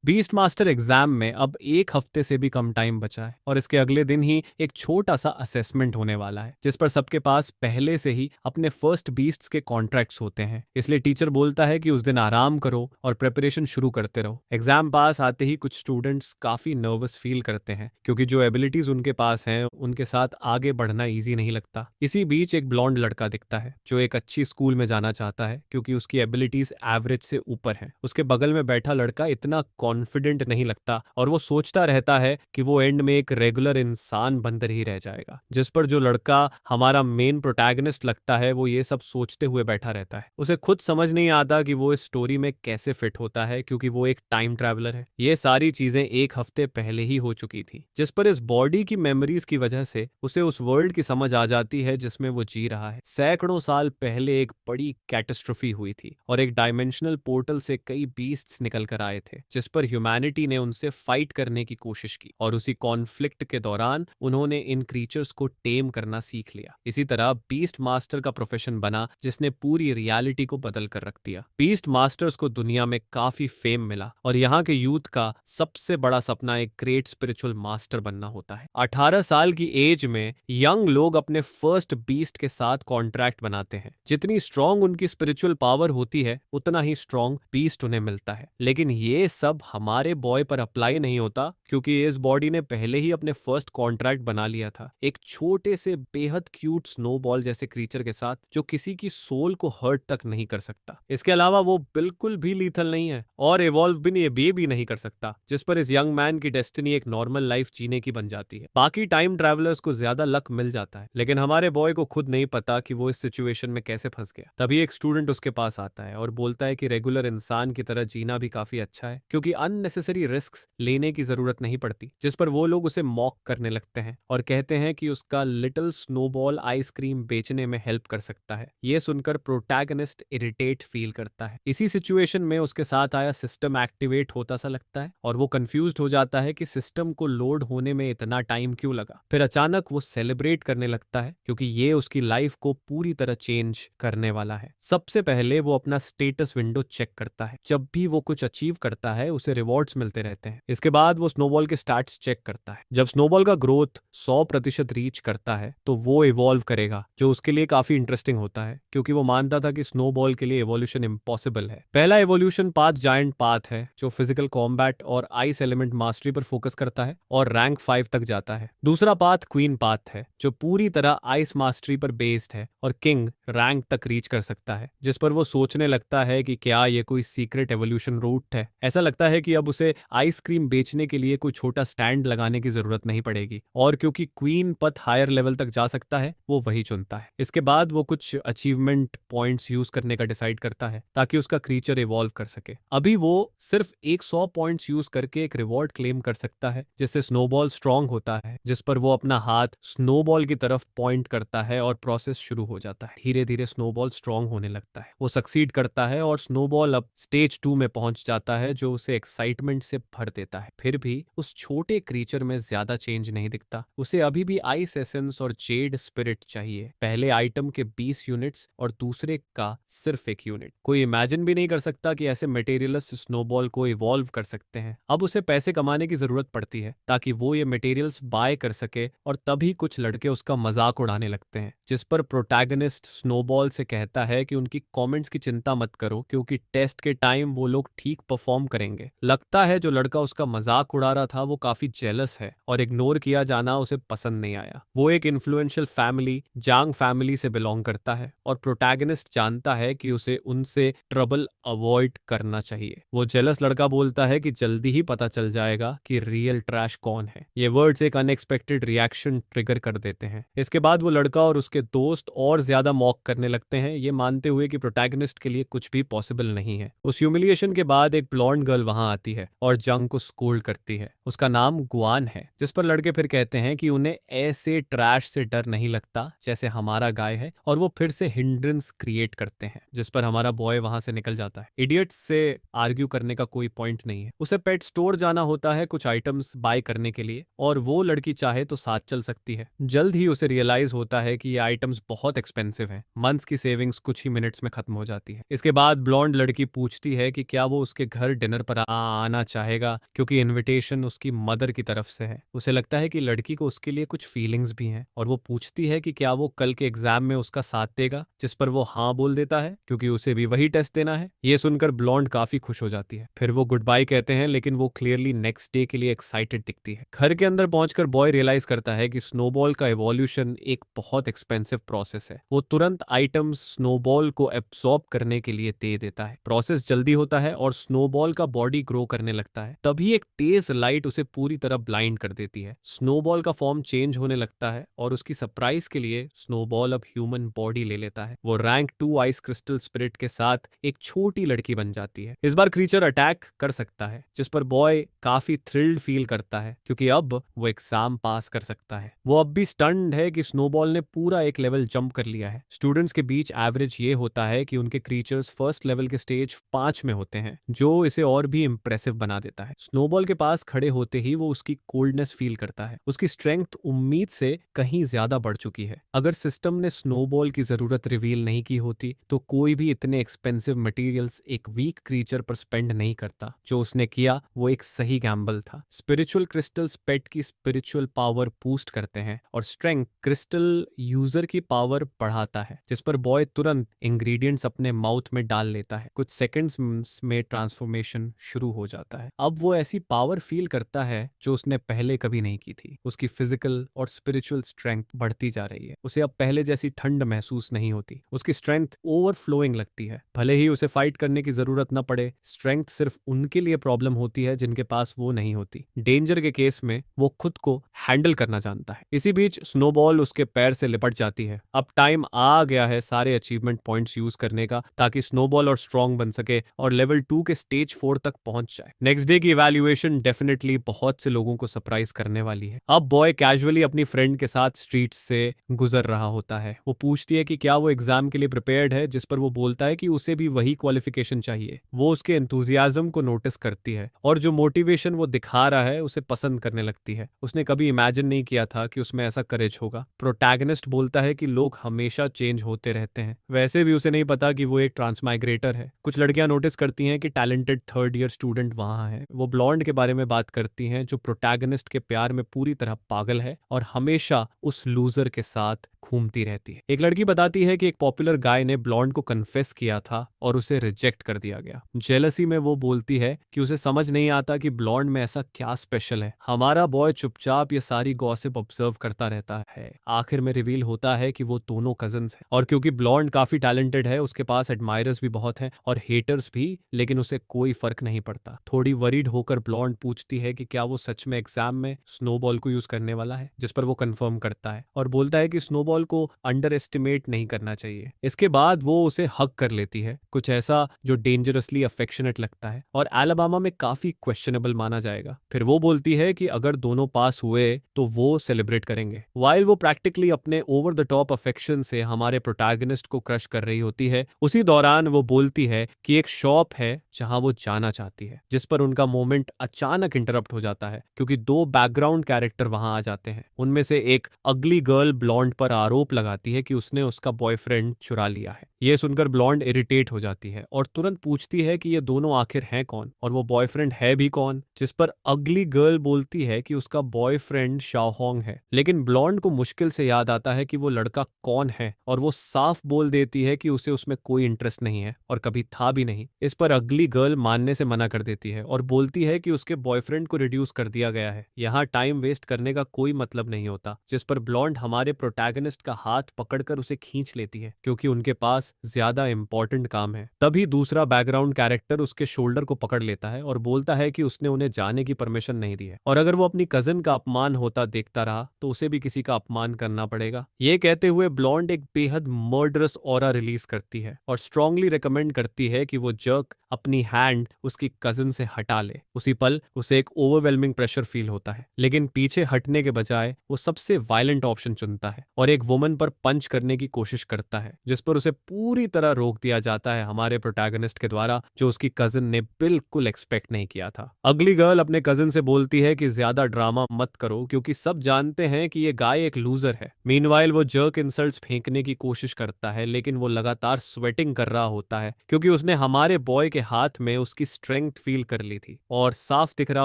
Beast master exam में अब एक हफ्ते से भी कम टाइम बचा है और इसके अगले दिन ही एक छोटा सा असेसमेंट होने वाला है जिस पर सबके पास पहले से ही अपने फर्स्ट बीस्ट्स के कॉन्ट्रैक्ट्स होते हैं। इसलिए टीचर बोलता है कि उस दिन आराम करो और प्रिपरेशन शुरू करते रहो। एग्जाम पास आते ही कुछ स्टूडेंट्स काफी नर्वस फील करते हैं क्योंकि जो एबिलिटीज उनके पास हैं उनके साथ आगे बढ़ना ईजी नहीं लगता। इसी बीच एक ब्लॉन्ड लड़का दिखता है जो एक अच्छी स्कूल में जाना चाहता है क्योंकि उसकी एबिलिटीज एवरेज से ऊपर है। उसके बगल में बैठा लड़का इतना कॉन्फिडेंट नहीं लगता और वो सोचता रहता है कि वो एंड में एक रेगुलर इंसान बनकर ही रह जाएगा। जिस पर जो लड़का हमारा मेन प्रोटैगनिस्ट लगता है वो ये सब सोचते हुए बैठा रहता है। उसे खुद समझ नहीं आता कि वो इस स्टोरी में कैसे फिट होता है क्योंकि वो एक टाइम ट्रैवलर है। ये सारी चीजें एक हफ्ते पहले ही हो चुकी थी जिस पर इस बॉडी की मेमोरीज की वजह से उसे उस वर्ल्ड की समझ आ जाती है जिसमें वो जी रहा है। सैकड़ों साल पहले एक बड़ी कैटास्ट्रोफी हुई थी और एक डायमेंशनल पोर्टल से कई बीस्ट्स निकल कर आए थे जिस पर ह्यूमैनिटी ने उनसे फाइट करने की कोशिश की और उसी कॉन्फ्लिक्ट के दौरान उन्होंने इन क्रीचर्स को टेम करना सीख लिया। इसी तरह बीस्ट मास्टर का प्रोफेशन बना जिसने पूरी रियलिटी को बदल कर रख दिया। बीस्ट मास्टर्स को दुनिया में काफी फेम मिला और यहाँ के यूथ का सबसे बड़ा सपना एक ग्रेट स्पिरिचुअल मास्टर बनना होता है। 18 साल की एज में यंग लोग अपने फर्स्ट बीस्ट के साथ कॉन्ट्रैक्ट बनाते हैं। जितनी स्ट्रांग उनकी स्पिरिचुअल पावर होती है उतना ही स्ट्रांग बीस्ट उन्हें मिलता है। लेकिन ये सब हमारे बॉय पर अप्लाई नहीं होता क्योंकि इस बॉडी ने पहले ही अपने फर्स्ट कॉन्ट्रैक्ट बना लिया था एक छोटे से बेहद क्यूट स्नोबॉल जैसे क्रीचर के साथ जो किसी की सोल को हर्ट तक नहीं कर सकता। इसके अलावा वो बिल्कुल भी लीथल नहीं है और इवॉल्व भी नहीं कर सकता जिस पर इस यंग मैन की डेस्टिनी एक नॉर्मल लाइफ जीने की बन जाती है। बाकी टाइम ट्रैवलर्स को ज्यादा लक मिल जाता है लेकिन हमारे बॉय को खुद नहीं पता कि वो इस सिचुएशन में कैसे फंस गया। तभी एक स्टूडेंट उसके पास आता है और बोलता है कि रेगुलर इंसान की तरह जीना भी काफी अच्छा है क्योंकि अननेसेसरी रिस्क्स लेने की जरूरत नहीं पड़ती। जिस पर वो लोग उसे मॉक करने लगते हैं और कहते हैं कि उसका लिटिल स्नोबॉल आइसक्रीम बेचने में हेल्प कर सकता है। ये सुनकर प्रोटैगनिस्ट इरिटेट फील करता है। इसी सिचुएशन में उसके साथ आया सिस्टम एक्टिवेट होता सा लगता है और वो कंफ्यूज्ड हो जाता है कि सिस्टम को लोड होने में इतना टाइम क्यों लगा। फिर अचानक वो सेलिब्रेट करने लगता है क्योंकि ये उसकी लाइफ को पूरी तरह चेंज करने वाला है। सबसे पहले वो अपना स्टेटस विंडो चेक करता है। जब भी वो कुछ अचीव करता है उसे रिवॉर्ड्स मिलते रहते हैं। इसके बाद वो स्नोबॉल के स्टैट्स चेक करता है। जब स्नोबॉल का ग्रोथ 100% रीच करता है तो वो इवॉल्व करेगा जो उसके लिए काफी इंटरेस्टिंग होता है क्योंकि वो मानता था कि स्नोबॉल के लिए इवोल्यूशन इम्पॉसिबल है। पहला इवोल्यूशन पाथ जायंट पाथ है जो फिजिकल कॉम्बैट और आइस एलिमेंट मास्टरी पर फोकस करता है और रैंक 5 तक जाता है। दूसरा पाथ क्वीन पाथ है जो पूरी तरह आइस मास्टरी पर बेस्ड है और किंग रैंक तक रीच कर सकता है जिस पर वो सोचने लगता है कि क्या ये कोई सीक्रेट एवोल्यूशन रूट है। ऐसा लगता है कि अब उसे आइसक्रीम बेचने के लिए कोई छोटा स्टैंड लगाने की जरूरत नहीं पड़ेगी और क्योंकि क्वीन पथ हायर लेवल तक जा सकता है वो वही चुनता है। इसके बाद वो कुछ अचीवमेंट पॉइंट्स यूज करने का डिसाइड करता है ताकि उसका क्रीचर इवॉल्व कर सके। अभी वो सिर्फ एक 100 पॉइंट्स यूज करके एक रिवॉर्ड क्लेम कर सकता है जिससे स्नोबॉल स्ट्रांग होता है। जिस पर वो अपना हाथ स्नोबॉल की तरफ पॉइंट करता है और प्रोसेस शुरू हो जाता है। धीरे धीरे स्नोबॉल स्ट्रांग होने लगता है। वो सक्सीड करता है और स्नोबॉल अब स्टेज 2 में पहुंच जाता है जो उसे एक्साइटमेंट से भर देता है। फिर भी उस छोटे क्रीचर में ज्यादा चेंज नहीं दिखता। उसे अभी भी आइस एसेंस और जेड स्पिरिट चाहिए। पहले आइटम के 20 यूनिट्स और दूसरे का सिर्फ 1 यूनिट। कोई इमेजिन भी नहीं कर सकता कि ऐसे मटेरियल्स स्नोबॉल को इवॉल्व कर सकते हैं। अब उसे पैसे कमाने की जरूरत पड़ती है ताकि वो ये मटेरियल्स बाय कर सके और तभी कुछ लड़के उसका मजाक उड़ाने लगते हैं। जिस पर प्रोटैगनिस्ट स्नोबॉल से कहता है कि उनकी कमेंट्स की चिंता मत करो क्योंकि टेस्ट के टाइम वो लोग ठीक परफॉर्म करेंगे। लगता है जो लड़का उसका मजाक उड़ा रहा था वो काफी जेलस है और इग्नोर किया जाना उसे पसंद नहीं आया। वो एक इन्फ्लुएंशियल फैमिली जांग फैमिली से बिलोंग करता है और प्रोटैगनिस्ट जानता है कि उसे उनसे ट्रबल अवॉइड करना चाहिए। वो जेलस लड़का बोलता है कि जल्दी ही पता चल जाएगा कि रियल ट्रैश कौन है। ये वर्ड्स एक अनएक्सपेक्टेड रिएक्शन ट्रिगर कर देते हैं। इसके बाद वो लड़का और उसके दोस्त और ज्यादा मॉक करने लगते हैं ये मानते हुए कि प्रोटैगनिस्ट के लिए कुछ भी पॉसिबल नहीं है। उस ह्यूमिलिएशन के बाद एक ब्लॉन्ड गर्ल वहां आती है और जंग को स्कोल्ड करती है। उसका नाम गुआन है। जिस पर लड़के फिर कहते हैं कि उन्हें ऐसे ट्रैश से डर नहीं लगता जैसे हमारा गाय है और वो फिर से हिंड्रेंस क्रिएट करते हैं। जिस पर हमारा बॉय वहां से निकल जाता है। इडियट्स से आर्ग्यू करने का कोई पॉइंट नहीं है। उसे पेट स्टोर जाना होता है कुछ आइटम्स बाय करने के लिए और वो लड़की चाहे तो साथ चल सकती है। जल्द ही उसे रियलाइज होता है कि ये आइटम्स बहुत एक्सपेंसिव हैं। मंथ्स की सेविंग्स कुछ ही मिनट्स में खत्म हो जाती है। इसके बाद ब्लॉन्ड लड़की पूछती है कि क्या वो उसके घर डिनर पर आ वहां आना चाहेगा क्योंकि इनविटेशन उसकी मदर की तरफ से है। उसे लगता है कि लड़की को उसके लिए कुछ फीलिंग्स भी हैं और वो पूछती है कि क्या वो कल के एग्जाम में उसका साथ देगा, जिस पर वो हाँ बोल देता है क्योंकि उसे भी वही टेस्ट देना है। ये सुनकर ब्लॉन्ड काफी खुश हो जाती है। फिर वो गुड बाय कहते हैं, लेकिन वो क्लियरली नेक्स्ट डे के लिए एक्साइटेड दिखती है। घर के अंदर पहुंचकर बॉय रियलाइज करता है कि स्नोबॉल का एवोल्यूशन एक बहुत एक्सपेंसिव प्रोसेस है। वो तुरंत आइटम्स स्नोबॉल को एब्सॉर्ब करने के लिए दे देता है। प्रोसेस जल्दी होता है और स्नोबॉल का बॉडी ग्रो करने लगता है। तभी एक तेज लाइट उसे पूरी तरह ब्लाइंड कर देती है। स्नोबॉल का फॉर्म चेंज होने लगता है और उसकी सरप्राइज के लिए स्नोबॉल अब ह्यूमन बॉडी ले लेता है। वो रैंक 2 आइस क्रिस्टल स्पिरिट के साथ एक छोटी लड़की बन जाती है। इस बार क्रीचर अटैक कर सकता है, जिस पर बॉय काफी थ्रिल्ड फील करता है क्योंकि अब वो एग्जाम पास कर सकता है। वो अब भी स्टन्ड है कि स्नोबॉल ने पूरा एक लेवल जंप कर लिया है। स्टूडेंट्स के बीच एवरेज ये होता है कि उनके क्रीचर्स फर्स्ट लेवल के स्टेज 5 में होते हैं, जो इसे और भी इंप्रेसिव बना देता है। स्नोबॉल के पास खड़े होते ही वो उसकी कोल्डनेस फील करता है। उसकी स्ट्रेंथ उम्मीद से कहीं ज्यादा बढ़ चुकी है। अगर सिस्टम ने स्नोबॉल की जरूरत रिवील नहीं की होती तो कोई भी इतने एक्सपेंसिव मटेरियल्स एक वीक क्रीचर पर स्पेंड नहीं करता। जो उसने किया वो एक सही गैम्बल था। स्पिरिचुअल क्रिस्टल्स पेट की स्पिरिचुअल पावर बूस्ट करते हैं और स्ट्रेंथ क्रिस्टल यूजर की पावर बढ़ाता है, जिस पर बॉय तुरंत इंग्रेडिएंट्स अपने माउथ में डाल लेता है। कुछ सेकंड्स में ट्रांसफॉर्मेशन शुरू हो जाता है। अब वो ऐसी पावर फील करता है जो उसने पहले कभी नहीं की थी। उसकी फिजिकल और स्पिरिचुअल स्ट्रेंथ बढ़ती जा रही है। उसे अब पहले जैसी ठंड महसूस नहीं होती। उसकी स्ट्रेंथ ओवरफ्लोइंग लगती है। भले ही उसे फाइट करने की जरूरत न पड़े, स्ट्रेंथ सिर्फ उनके लिए प्रॉब्लम होती है जिनके पास वो नहीं होती। डेंजर के केस में वो खुद को हैंडल करना जानता है। इसी बीच स्नोबॉल उसके पैर से लिपट जाती है। अब टाइम आ गया है सारे अचीवमेंट पॉइंट्स यूज करने का, ताकि स्नोबॉल और स्ट्रॉन्ग बन सके और लेवल 2 के स्टेज 4 तक पहुंच जाए। नेक्स्ट डे की इवैल्यूएशन डेफिनेटली बहुत से लोगों को सरप्राइज करने वाली है। अब बॉय कैजुअली अपनी फ्रेंड के साथ स्ट्रीट से गुजर रहा होता है। वो पूछती है कि क्या वो एग्जाम के लिए प्रिपेयर्ड है, जिस पर वो बोलता है कि उसे भी वही क्वालिफिकेशन चाहिए। वो उसके एंथुजियाज्म को नोटिस करती है और जो मोटिवेशन वो दिखा रहा है उसे पसंद करने लगती है। उसने कभी इमेजिन नहीं किया था कि उसमें ऐसा करेज होगा। प्रोटैगनिस्ट बोलता है कि लोग हमेशा चेंज होते रहते हैं। वैसे भी उसे नहीं पता कि वो एक ट्रांसमाइग्रेटर है। कुछ लड़कियां नोटिस करती हैं कि टैलेंटेड थर्ड ईयर स्टूडेंट वहां है। वो ब्लॉन्ड के बारे में बात करती हैं जो प्रोटैगनिस्ट के प्यार में पूरी तरह पागल है और हमेशा उस लूजर के साथ घूमती रहती है। एक लड़की बताती है कि एक पॉपुलर गाय ने ब्लॉन्ड को कन्फेस किया था और उसे रिजेक्ट कर दिया गया। जेलसी में वो बोलती है कि उसे समझ नहीं आता कि ब्लॉन्ड में ऐसा क्या स्पेशल है। हमारा बॉय चुपचाप ये सारी गॉसिप ऑब्जर्व करता रहता है। आखिर में रिवील होता है कि वो दोनों कजन्स हैं और क्योंकि ब्लॉन्ड काफी टैलेंटेड है, उसके पास एडमायरर्स भी बहुत हैं और हेटर्स भी, लेकिन उसे कोई फर्क नहीं पड़ता। थोड़ी वरीड होकर ब्लॉन्ड पूछती है कि क्या वो सच में एग्जाम में स्नोबॉल को यूज करने वाला है, जिस पर वो कंफर्म करता है और बोलता है कि स्नोबॉल को अंडर एस्टिमेट नहीं करना चाहिए। इसके बाद वो उसे हक कर लेती है, कुछ ऐसा जो डेंजरसली अफेक्शनेट लगता है और एलाबामा में काफी क्वेश्चनेबल माना जाएगा। फिर वो बोलती है कि अगर दोनों पास हुए तो वो सेलिब्रेट करेंगे। वाइल वो प्रैक्टिकली अपने ओवर द टॉप अफेक्शन से हमारे प्रोटैगनिस्ट को क्रश कर रही होती है, उसी दौरान वो बोलती है कि एक शॉप है जहां वो जाना चाहती है, जिस पर उनका मोमेंट अचानक इंटरप्ट हो जाता है क्योंकि दो बैकग्राउंड कैरेक्टर वहां आ जाते हैं। उनमें से एक अगली गर्ल ब्लॉन्ड पर आरोप लगाती है कि उसने उसका बॉयफ्रेंड चुरा लिया है। ये सुनकर ब्लॉन्ड इरिटेट हो जाती है और तुरंत पूछती है कि ये दोनों आखिर हैं कौन और वो बॉयफ्रेंड है भी कौन, जिस पर अगली गर्ल बोलती है कि उसका बॉयफ्रेंड शाओहोंग है। लेकिन ब्लॉन्ड को मुश्किल से याद आता है कि वो लड़का कौन है और वो साफ बोल देती है कि उसे उसमें कोई इंटरेस्ट नहीं है और कभी था भी नहीं। इस पर अगली गर्ल मानने से मना कर देती है और बोलती है कि उसके बॉयफ्रेंड को रिड्यूस कर दिया गया है, यहाँ टाइम वेस्ट करने का कोई मतलब नहीं होता। जिस पर ब्लॉन्ड हमारे प्रोटैगनिस्ट का हाथ पकड़कर उसे खींच लेती है क्योंकि उनके पास ज्यादा इंपॉर्टेंट काम है। तभी दूसरा बैकग्राउंड कैरेक्टर उसके शोल्डर को पकड़ लेता है और बोलता है कि उसने उन्हें जाने की परमिशन नहीं दी है और अगर वो अपनी कजिन का अपमान होता देखता रहा तो उसे भी किसी का अपमान करना पड़ेगा। ये कहते हुए ब्लॉन्ड एक बेहद मर्डरस ऑरा रिलीज करती है और स्ट्रांगली रिकमेंड करती है कि वो जर्क अपनी हैंड उसकी कजिन से हटा ले। उसी पल उसे एक ओवरवेलमिंग प्रेशर फील होता है, लेकिन पीछे हटने के बजाय वो सबसे वायलेंट ऑप्शन चुनता है और एक एक वुमन पर पंच करने की कोशिश करता है, जिस पर उसे पूरी तरह रोक दिया जाता है हमारे प्रोटैगनिस्ट के द्वारा, जो उसकी कजिन ने बिल्कुल एक्सपेक्ट नहीं किया था। अगली गर्ल अपने कजिन से बोलती है कि ज्यादा ड्रामा मत करो क्योंकि सब जानते हैं कि ये गाय एक लूजर है। मीनवाइल वो जर्क इंसल्ट्स फेंकने की कोशिश करता है, लेकिन वो लगातार स्वेटिंग कर रहा होता है क्योंकि उसने हमारे बॉय के हाथ में उसकी स्ट्रेंथ फील कर ली थी और साफ दिख रहा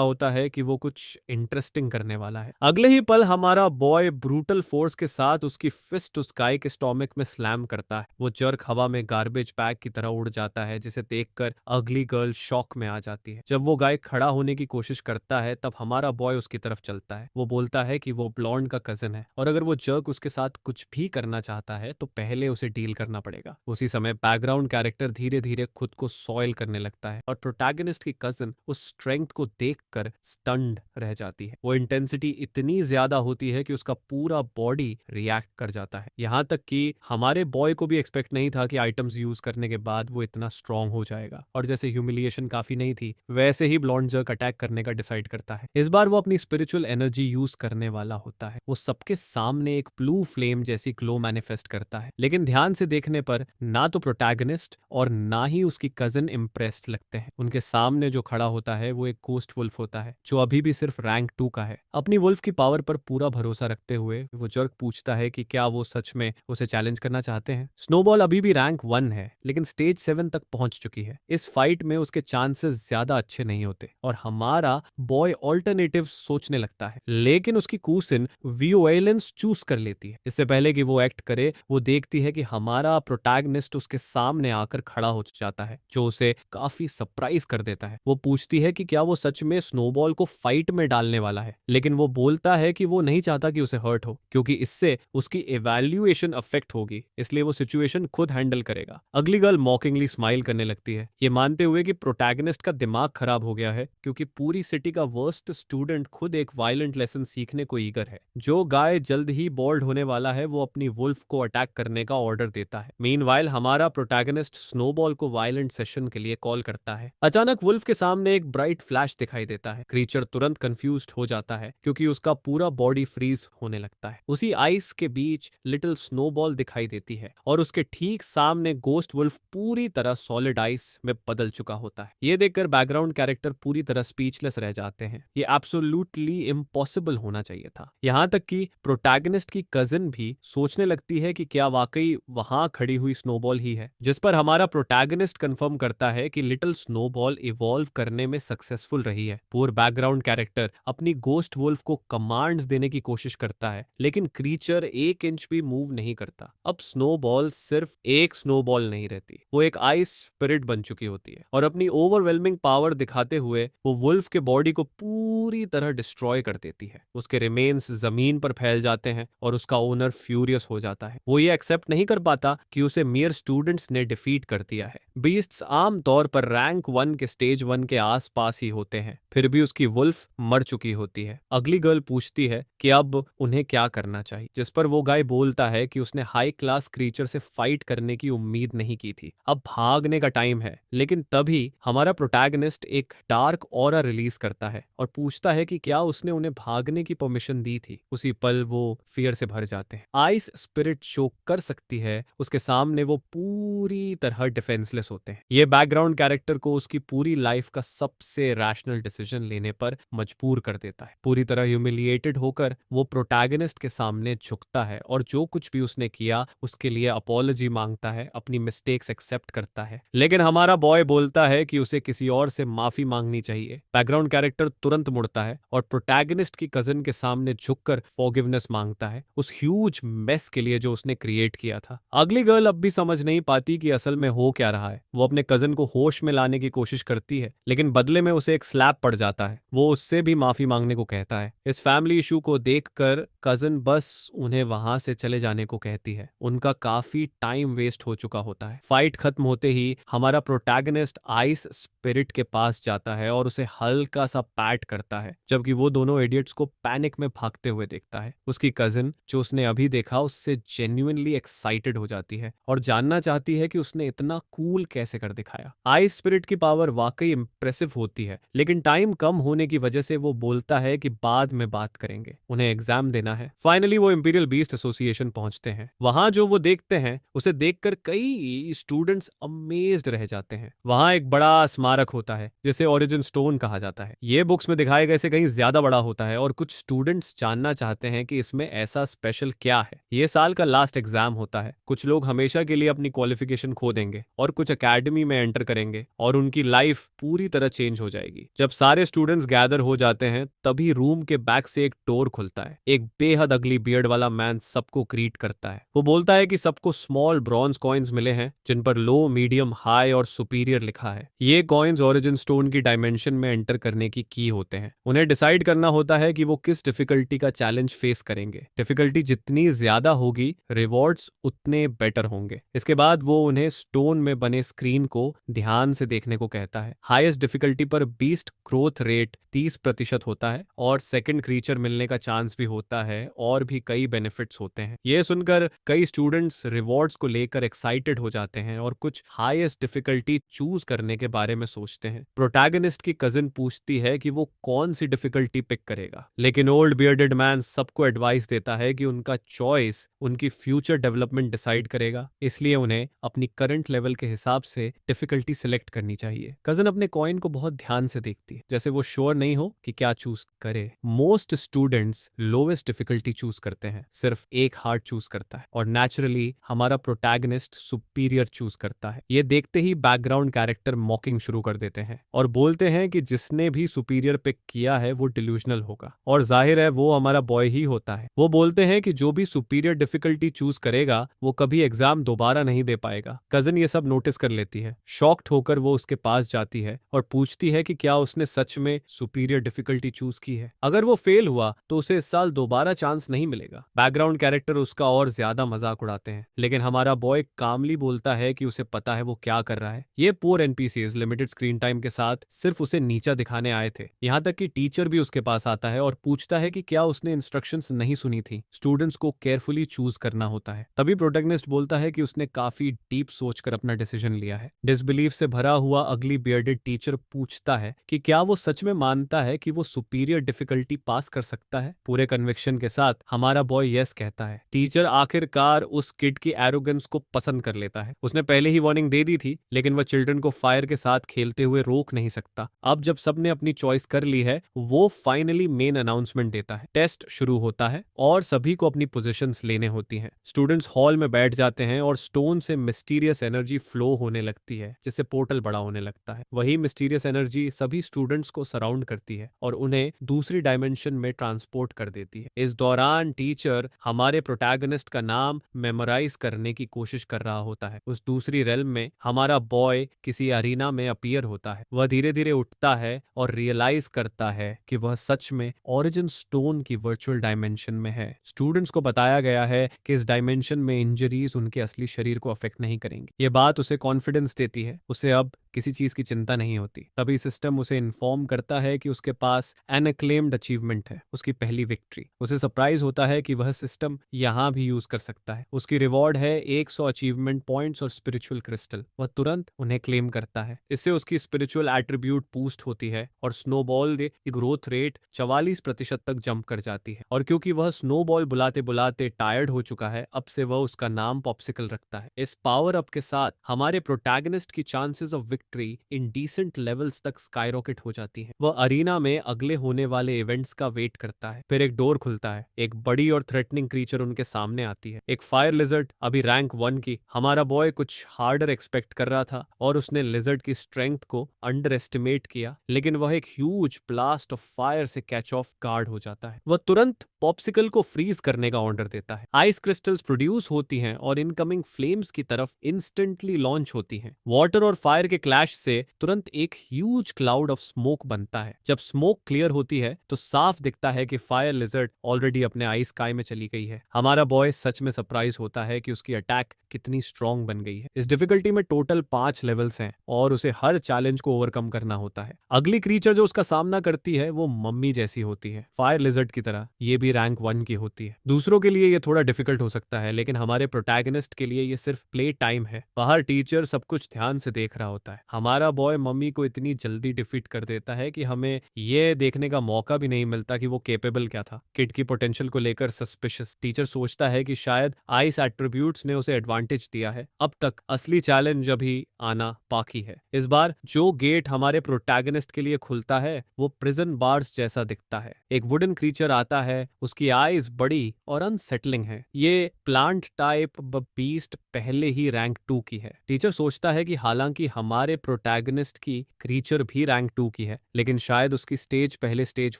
होता है कि वो कुछ इंटरेस्टिंग करने वाला है। अगले ही पल हमारा बॉय ब्रूटल फोर्स के साथ उसकी फिस्ट उस गाय के स्टोमिक में स्लैम करता है। वो जर्क हवा में गार्बेज बैग की तरह उड़ जाता है, जिसे देखकर अगली गर्ल शॉक में आ जाती है। जब वो गाय खड़ा होने की कोशिश करता है तब हमारा बॉय उसकी तरफ चलता है। वो बोलता है कि वो ब्लॉन्ड का कजिन है और अगर वो जर्क उसके साथ कुछ भी करना चाहता है तो पहले उसे डील करना पड़ेगा। उसी समय बैकग्राउंड कैरेक्टर धीरे धीरे खुद को सॉइल करने लगता है और प्रोटैगनिस्ट की कजिन उस स्ट्रेंथ को देखकर स्टन्ड रह जाती है। वो इंटेंसिटी इतनी ज्यादा होती है कि उसका पूरा बॉडी रिएक्ट कर जाता है। यहाँ तक कि हमारे बॉय को भी एक्सपेक्ट नहीं था कि आइटम्स यूज करने के बाद वो इतना स्ट्रांग हो जाएगा। और जैसे ह्यूमिलिएशन काफी नहीं थी, वैसे ही ब्लॉन्ड जर्क अटैक करने का डिसाइड करता है। इस बार वो अपनी स्पिरिचुअल एनर्जी यूज करने वाला होता है। वो सबके सामने एक ब्लू फ्लेम जैसी ग्लो मैनिफेस्ट करता है, लेकिन ध्यान से देखने पर ना तो प्रोटैगनिस्ट और ना ही उसकी कजिन इम्प्रेस्ड लगते हैं। उनके सामने जो खड़ा होता है वो एक गोस्ट वुल्फ होता है, जो अभी भी सिर्फ रैंक 2 का है। अपनी वुल्फ की पावर पर पूरा भरोसा रखते हुए वो जर्क पूछता है कि क्या वो सच में उसे चैलेंज करना चाहते हैं। स्नोबॉल अभी भी रैंक 1 है, लेकिन स्टेज 7 तक पहुंच चुकी है। इस फाइट में उसके चांसेस ज्यादा अच्छे नहीं होते और हमारा बॉय ऑल्टरनेटिव सोचने लगता है, लेकिन उसकी कूसिन वियोलेंस चूज कर लेती है। इससे पहले कि वो एक्ट करे, वो देखती है कि हमारा प्रोटैगनिस्ट उसके सामने आकर खड़ा हो जाता है, जो उसे काफी सरप्राइज कर देता है। वो पूछती है कि क्या वो सच में स्नोबॉल को फाइट में डालने वाला है, लेकिन वो बोलता है कि वो नहीं चाहता कि उसे हर्ट हो क्योंकि इससे उसकी इवैल्यूएशन अफेक्ट होगी, इसलिए वो सिचुएशन खुद हैंडल करेगा। अगली गर्ल मॉकिंगली स्माइल करने लगती है, ये मानते हुए कि प्रोटैगनिस्ट का दिमाग खराब हो गया है क्योंकि पूरी सिटी का वर्स्ट स्टूडेंट खुद एक वायलेंट लेसन सीखने को ईगर है। जो गाय जल्द ही बोल्ड होने वाला है वो अपनी वुल्फ को अटैक करने का ऑर्डर देता है। मीनवाइल हमारा प्रोटैगनिस्ट स्नोबॉल को वायलेंट सेशन के लिए कॉल करता है। अचानक वुल्फ के सामने एक ब्राइट फ्लैश दिखाई देता है। क्रीचर तुरंत कंफ्यूज्ड हो जाता है क्योंकि उसका पूरा बॉडी फ्रीज होने लगता है। उसी आइस के बीच लिटिल स्नोबॉल दिखाई देती है और उसके ठीक सामने गोस्ट वुल्फ पूरी तरह सॉलिड आइस में बदल चुका होता है। ये देखकर बैकग्राउंड कैरेक्टर पूरी तरह स्पीचलेस रह जाते हैं। ये एब्सोल्युटली इम्पॉसिबल होना चाहिए था। यहाँ तक कि प्रोटैगनिस्ट की कजिन भी सोचने लगती है कि क्या वाकई वहां खड़ी हुई स्नोबॉल ही है, जिस पर हमारा प्रोटैगनिस्ट कंफर्म करता है कि लिटिल स्नोबॉल इवॉल्व करने में सक्सेसफुल रही है। पूर बैकग्राउंड कैरेक्टर अपनी गोस्ट वुल्फ को कमांड्स देने की कोशिश करता है, लेकिन क्रीचर 1 इंच भी मूव नहीं करता। अब स्नोबॉल सिर्फ एक स्नोबॉल नहीं रहती, वो एक आइस स्पिरिट बन चुकी होती है और अपनी ओवरवेलमिंग पावर दिखाते हुए वो वुल्फ के बॉडी को पूरी तरह डिस्ट्रॉय कर देती है। उसके रिमेन्स जमीन पर फैल जाते हैं और उसका ओनर फ्यूरियस हो जाता है। वो ये एक्सेप्ट नहीं कर पाता कि उसे मियर स्टूडेंट्स ने डिफीट कर दिया है। बीस्ट्स आम तौर पर रैंक 1 के स्टेज 1 के आसपास ही होते हैं, फिर भी उसकी वुल्फ मर चुकी होती है। अगली गर्ल पूछती है कि अब उन्हें क्या करना चाहिए, जिस पर वो गाय बोलता है कि उसने हाई क्लास क्रीचर से फाइट करने की उम्मीद नहीं की थी, अब भागने का टाइम है। लेकिन तभी हमारा प्रोटैगनिस्ट एक डार्क ऑरा रिलीज करता है और पूछता है कि क्या उसने उन्हें भागने की परमिशन दी थी। उसी पल वो फियर से भर जाते हैं। आइस स्पिरिट शो कर सकती है, उसके सामने वो पूरी तरह डिफेंसलेस होते हैं। ये बैकग्राउंड कैरेक्टर को उसकी पूरी लाइफ का सबसे रैशनल डिसीजन लेने पर मजबूर कर देता है। पूरी तरह ह्यूमिलिएटेड होकर वो प्रोटैगनिस्ट के सामने झुकता है और जो कुछ भी उसने किया उसके लिए अपॉलॉजी मांगता है, अपनी मिस्टेक्स एक्सेप्ट करता है। लेकिन हमारा बॉय बोलता है कि उसे किसी और से माफी मांगनी चाहिए। बैकग्राउंड कैरेक्टर तुरंत मुड़ता है और प्रोटैगनिस्ट की कजिन के सामने झुककर फॉरगिवनेस मांगता है उस ह्यूज मेस के लिए जो उसने क्रिएट किया था। अगली गर्ल अब भी समझ नहीं पाती कि असल में हो क्या रहा है। वो अपने कजिन को होश में लाने की कोशिश करती है, लेकिन बदले में उसे एक स्लैप पड़ जाता है। वो उससे भी माफी मांगने को कहता है। इस फैमिली इशू को देखकर कजिन बस उन्हें वहां से चले जाने को कहती है। उनका काफी टाइम वेस्ट हो चुका होता है। फाइट खत्म होते ही हमारा प्रोटैगनिस्ट आइस स्पिरिट के पास जाता है और उसे हल्का सा पैट करता है, जबकि वो दोनों इडियट्स को पैनिक में भागते हुए देखता है। उसकी कजिन जो उसने अभी देखा उससे जेन्युइनली एक्साइटेड हो जाती है और जानना चाहती है कि उसने इतना कूल कैसे कर दिखाया। आइस स्पिरिट की पावर वाकई इंप्रेसिव होती है, लेकिन टाइम कम होने की वजह से वो बोलता है कि बाद में बात करेंगे, उन्हें एग्जाम देना है। फाइनली वो इंपीरियल बीस्ट एसोसिएशन पहुंचते हैं। वहां जो वो देखते हैं उसे देखकर कई स्टूडेंट्स अमेज्ड रह जाते हैं। वहां एक बड़ा स्मारक होता है जिसे ओरिजिन स्टोन कहा जाता है। ये बुक्स में दिखाए गए से कहीं ज्यादा बड़ा होता है और कुछ स्टूडेंट्स जानना चाहते हैं कि इसमें ऐसा स्पेशल क्या है। ये साल का लास्ट एग्जाम होता है। कुछ लोग हमेशा के लिए अपनी क्वालिफिकेशन खो देंगे और कुछ एकेडमी में एंटर करेंगे और उनकी लाइफ पूरी तरह चेंज हो जाएगी। जब सारे स्टूडेंट्स गैदर हो जाते हैं तभी रूम के बैक से एक डोर खुलता है। एक बेहद अगली बियर्ड वाला मैन सबको ग्रीट करता है। वो बोलता है कि सबको स्मॉल ब्रॉन्ज कॉइन्स मिले हैं जिन पर लो, मीडियम, हाई और सुपीरियर लिखा है। ये कॉइन्स ओरिजिन स्टोन की डायमेंशन में एंटर करने की होते हैं। उन्हें डिसाइड करना होता है कि वो किस डिफिकल्टी का चैलेंज फेस करेंगे। डिफिकल्टी जितनी ज्यादा होगी रिवॉर्ड्स उतने बेटर होंगे। इसके बाद वो उन्हें स्टोन में बने स्क्रीन को ध्यान से देखने को कहता है। हाईएस्ट डिफिकल्टी पर बीस्ट ग्रोथ रेट 30% होता है और सेकंड क्रीचर मिलने का चांस भी होता है और भी कई बेनिफिट्स होते हैं। ये सुनकर कई स्टूडेंट्स रिवॉर्ड्स को लेकर एक्साइटेड हो जाते हैं और कुछ हाईएस्ट डिफिकल्टी चूज करने के बारे में सोचते हैं। प्रोटैगनिस्ट की कजिन पूछती है कि वो कौन सी डिफिकल्टी पिक करेगा, लेकिन ओल्ड बियर्डेड मैन सबको एडवाइस देता है कि उनका चॉइस उनकी फ्यूचर डेवलपमेंट डिसाइड करेगा, इसलिए उन्हें अपनी करंट लेवल के हिसाब से डिफिकल्टी सिलेक्ट करनी चाहिए। कजिन अपने कॉइन को बहुत ध्यान से देखती है, जैसे वो श्योर नहीं हो कि क्या चूज करे। Most students lowest difficulty choose करते हैं, सिर्फ एक हार्ट चूज करता है और नेचुरली हमारा प्रोटैगनिस्ट सुपीरियर चूज करता है। ये देखते ही बैकग्राउंड कैरेक्टर मॉकिंग शुरू कर देते हैं और बोलते हैं कि जिसने भी सुपीरियर पिक किया है वो डिल्यूजनल होगा और जाहिर है वो हमारा बॉय ही होता है। वो बोलते हैं कि जो भी सुपीरियर डिफिकल्टी चूज करेगा वो कभी एग्जाम दोबारा नहीं दे पाएगा। कजिन ये सब नोटिस कर लेती है। शॉक्ड होकर वो उसके पास जाती है और पूछती है कि क्या उसने सच में सुपीरियर डिफिकल्टी चूज की है। अगर वो फेल हुआ तो उसे इस साल दोबारा चांस नहीं मिलेगा। बैकग्राउंड कैरेक्टर उसका और ज्यादा मजाक उड़ाते हैं, लेकिन हमारा बॉय कामली बोलता है कि उसे पता है वो क्या कर रहा है। ये poor NPCs limited screen time के साथ सिर्फ उसे नीचा दिखाने आए थे। यहाँ तक कि टीचर भी उसके पास आता है और पूछता है कि क्या उसने इंस्ट्रक्शंस नहीं सुनी थी। स्टूडेंट्स को केयरफुली चूज करना होता है। तभी प्रोटैगनिस्ट बोलता है कि उसने काफी डीप सोचकर अपना डिसीजन लिया है। डिसबिलीफ से भरा हुआ अगली बियर्डेड टीचर पूछता है कि क्या वो सच में मानता है कि वो सुपीरियर डिफिकल्टी पास कर सकता है। पूरे कन्विक्शन के साथ हमारा बॉय यस कहता है। टीचर आखिरकार उस किड की एरोगेंस को पसंद कर लेता है। उसने पहले ही वार्निंग दे दी थी, लेकिन वह चिल्ड्रन को फायर के साथ खेलते हुए रोक नहीं सकता। अब जब सबने अपनी चॉइस कर ली है वो फाइनली मेन अनाउंसमेंट देता है। टेस्ट शुरू होता है और सभी को अपनी पोजीशंस लेने होती हैं। स्टूडेंट्स हॉल में बैठ जाते हैं और स्टोन से मिस्टीरियस एनर्जी फ्लो होने लगती है, जिससे पोर्टल बड़ा होने लगता है। वही मिस्टीरियस एनर्जी सभी स्टूडेंट्स को सराउंड करती है और उन्हें दूसरी डायमेंशन में ट्रांसपोर्ट कर देती है। इस दौरान टीचर हमारे प्रोटैगनिस्ट का नाम मेमोराइज करने की कोशिश कर रहा होता है। उस दूसरी रेल्म में हमारा बॉय किसी अरीना में अपीयर होता है। वह धीरे धीरे उठता है और रियलाइज करता है कि वह सच में ओरिजिन स्टोन की वर्चुअल डायमेंशन में है। स्टूडेंट्स को बताया गया है कि इस डायमेंशन में इंजरीज उनके असली शरीर को अफेक्ट नहीं करेंगी। ये बात उसे कॉन्फिडेंस देती है। उसे अब किसी चीज की चिंता नहीं होती। तभी सिस्टम उसे इन्फॉर्म करता है कि उसके पास अनअक्लेम्ड अचीवमेंट है, उसकी पहली विक्ट्री। उसे सरप्राइज होता है कि वह सिस्टम यहाँ भी यूज कर सकता है। उसकी रिवॉर्ड है 100 अचीवमेंट पॉइंट्स और स्पिरिचुअल क्रिस्टल। वह तुरंत उन्हें क्लेम करता है। इससे उसकी स्पिरिचुअल एट्रीब्यूट बूस्ट होती है और स्नोबॉल की ग्रोथ रेट 44% तक जंप कर जाती है। और क्योंकि वह स्नोबॉल बुलाते बुलाते टायर्ड हो चुका है, अब से वह उसका नाम पॉप्सिकल रखता है। इस पावर अप के साथ हमारे प्रोटैगनिस्ट की chances of victory in decent levels तक स्काईरॉकेट हो जाती है। वह अरीना में अगले होने वाले इवेंट्स का वेट करता है। फिर एक डोर खुलता है। एक बड़ी और थ्रेटनिंग क्रीचर उनके सामने आती है, एक फायर लिजर्ड, अभी रैंक 1 की। हमारा बॉय कुछ हार्डर एक्सपेक्ट कर रहा था और उसने लिजर्ड की स्ट्रेंथ को अंडर एस्टिमेट किया, लेकिन वह एक ह्यूज ब्लास्ट ऑफ फायर से कैच ऑफ गार्ड हो जाता है। वह तुरंत पॉप्सिकल को फ्रीज करने का ऑर्डर देता है। आइस क्रिस्टल्स प्रोड्यूस होती हैं और इनकमिंग फ्लेम्स की तरफ इंस्टेंटली लॉन्च होती हैं। वाटर और फायर के क्लैश से तुरंत एक ह्यूज क्लाउड ऑफ स्मोक बनता है। जब स्मोक क्लियर होती है तो साफ दिखता है कि फायर लिजर्ड ऑलरेडी अपने आइस स्काई में चली गई है। हमारा बॉय सच में सरप्राइज होता है कि उसकी अटैक कितनी स्ट्रॉन्ग बन गई है। इस डिफिकल्टी में टोटल 5 लेवल्स हैं और उसे हर हर चैलेंज को ओवरकम करना होता है। अगली क्रीचर जो उसका सामना करती है वो मम्मी जैसी होती है, फायर लिजर्ड की तरह। ये भी रैंक 1 की होती है। दूसरों के लिए ये थोड़ा डिफिकल्ट हो सकता है, लेकिन हमारे प्रोटैगनिस्ट के लिए ये सिर्फ प्ले टाइम है। बाहर टीचर सब कुछ ध्यान से देख रहा होता है। हमारा बॉय मम्मी को इतनी जल्दी डिफीट कर देता है कि हमें ये देखने का मौका भी नहीं मिलता कि वो केपेबल क्या था। किड की पोटेंशियल को लेकर सस्पिशियस टीचर सोचता है कि शायद आइस एट्रीब्यूट्स ने उसे एडवांटेज दिया है। अब तक असली चैलेंज अभी आना बाकी है। इस बार जो गेट हमारे प्रोटैगनिस्ट के लिए खुलता है वो प्रिजन बार्स जैसा दिखता है। एक वुडन क्रीचर आता है, उसकी आईज बड़ी और अनसेटलिंग है। ये प्लांट टाइप बीस्ट पहले ही रैंक 2 की है। टीचर सोचता है कि हालांकि हमारे प्रोटैगनिस्ट की क्रीचर भी रैंक 2 की है, लेकिन शायद उसकी स्टेज पहले स्टेज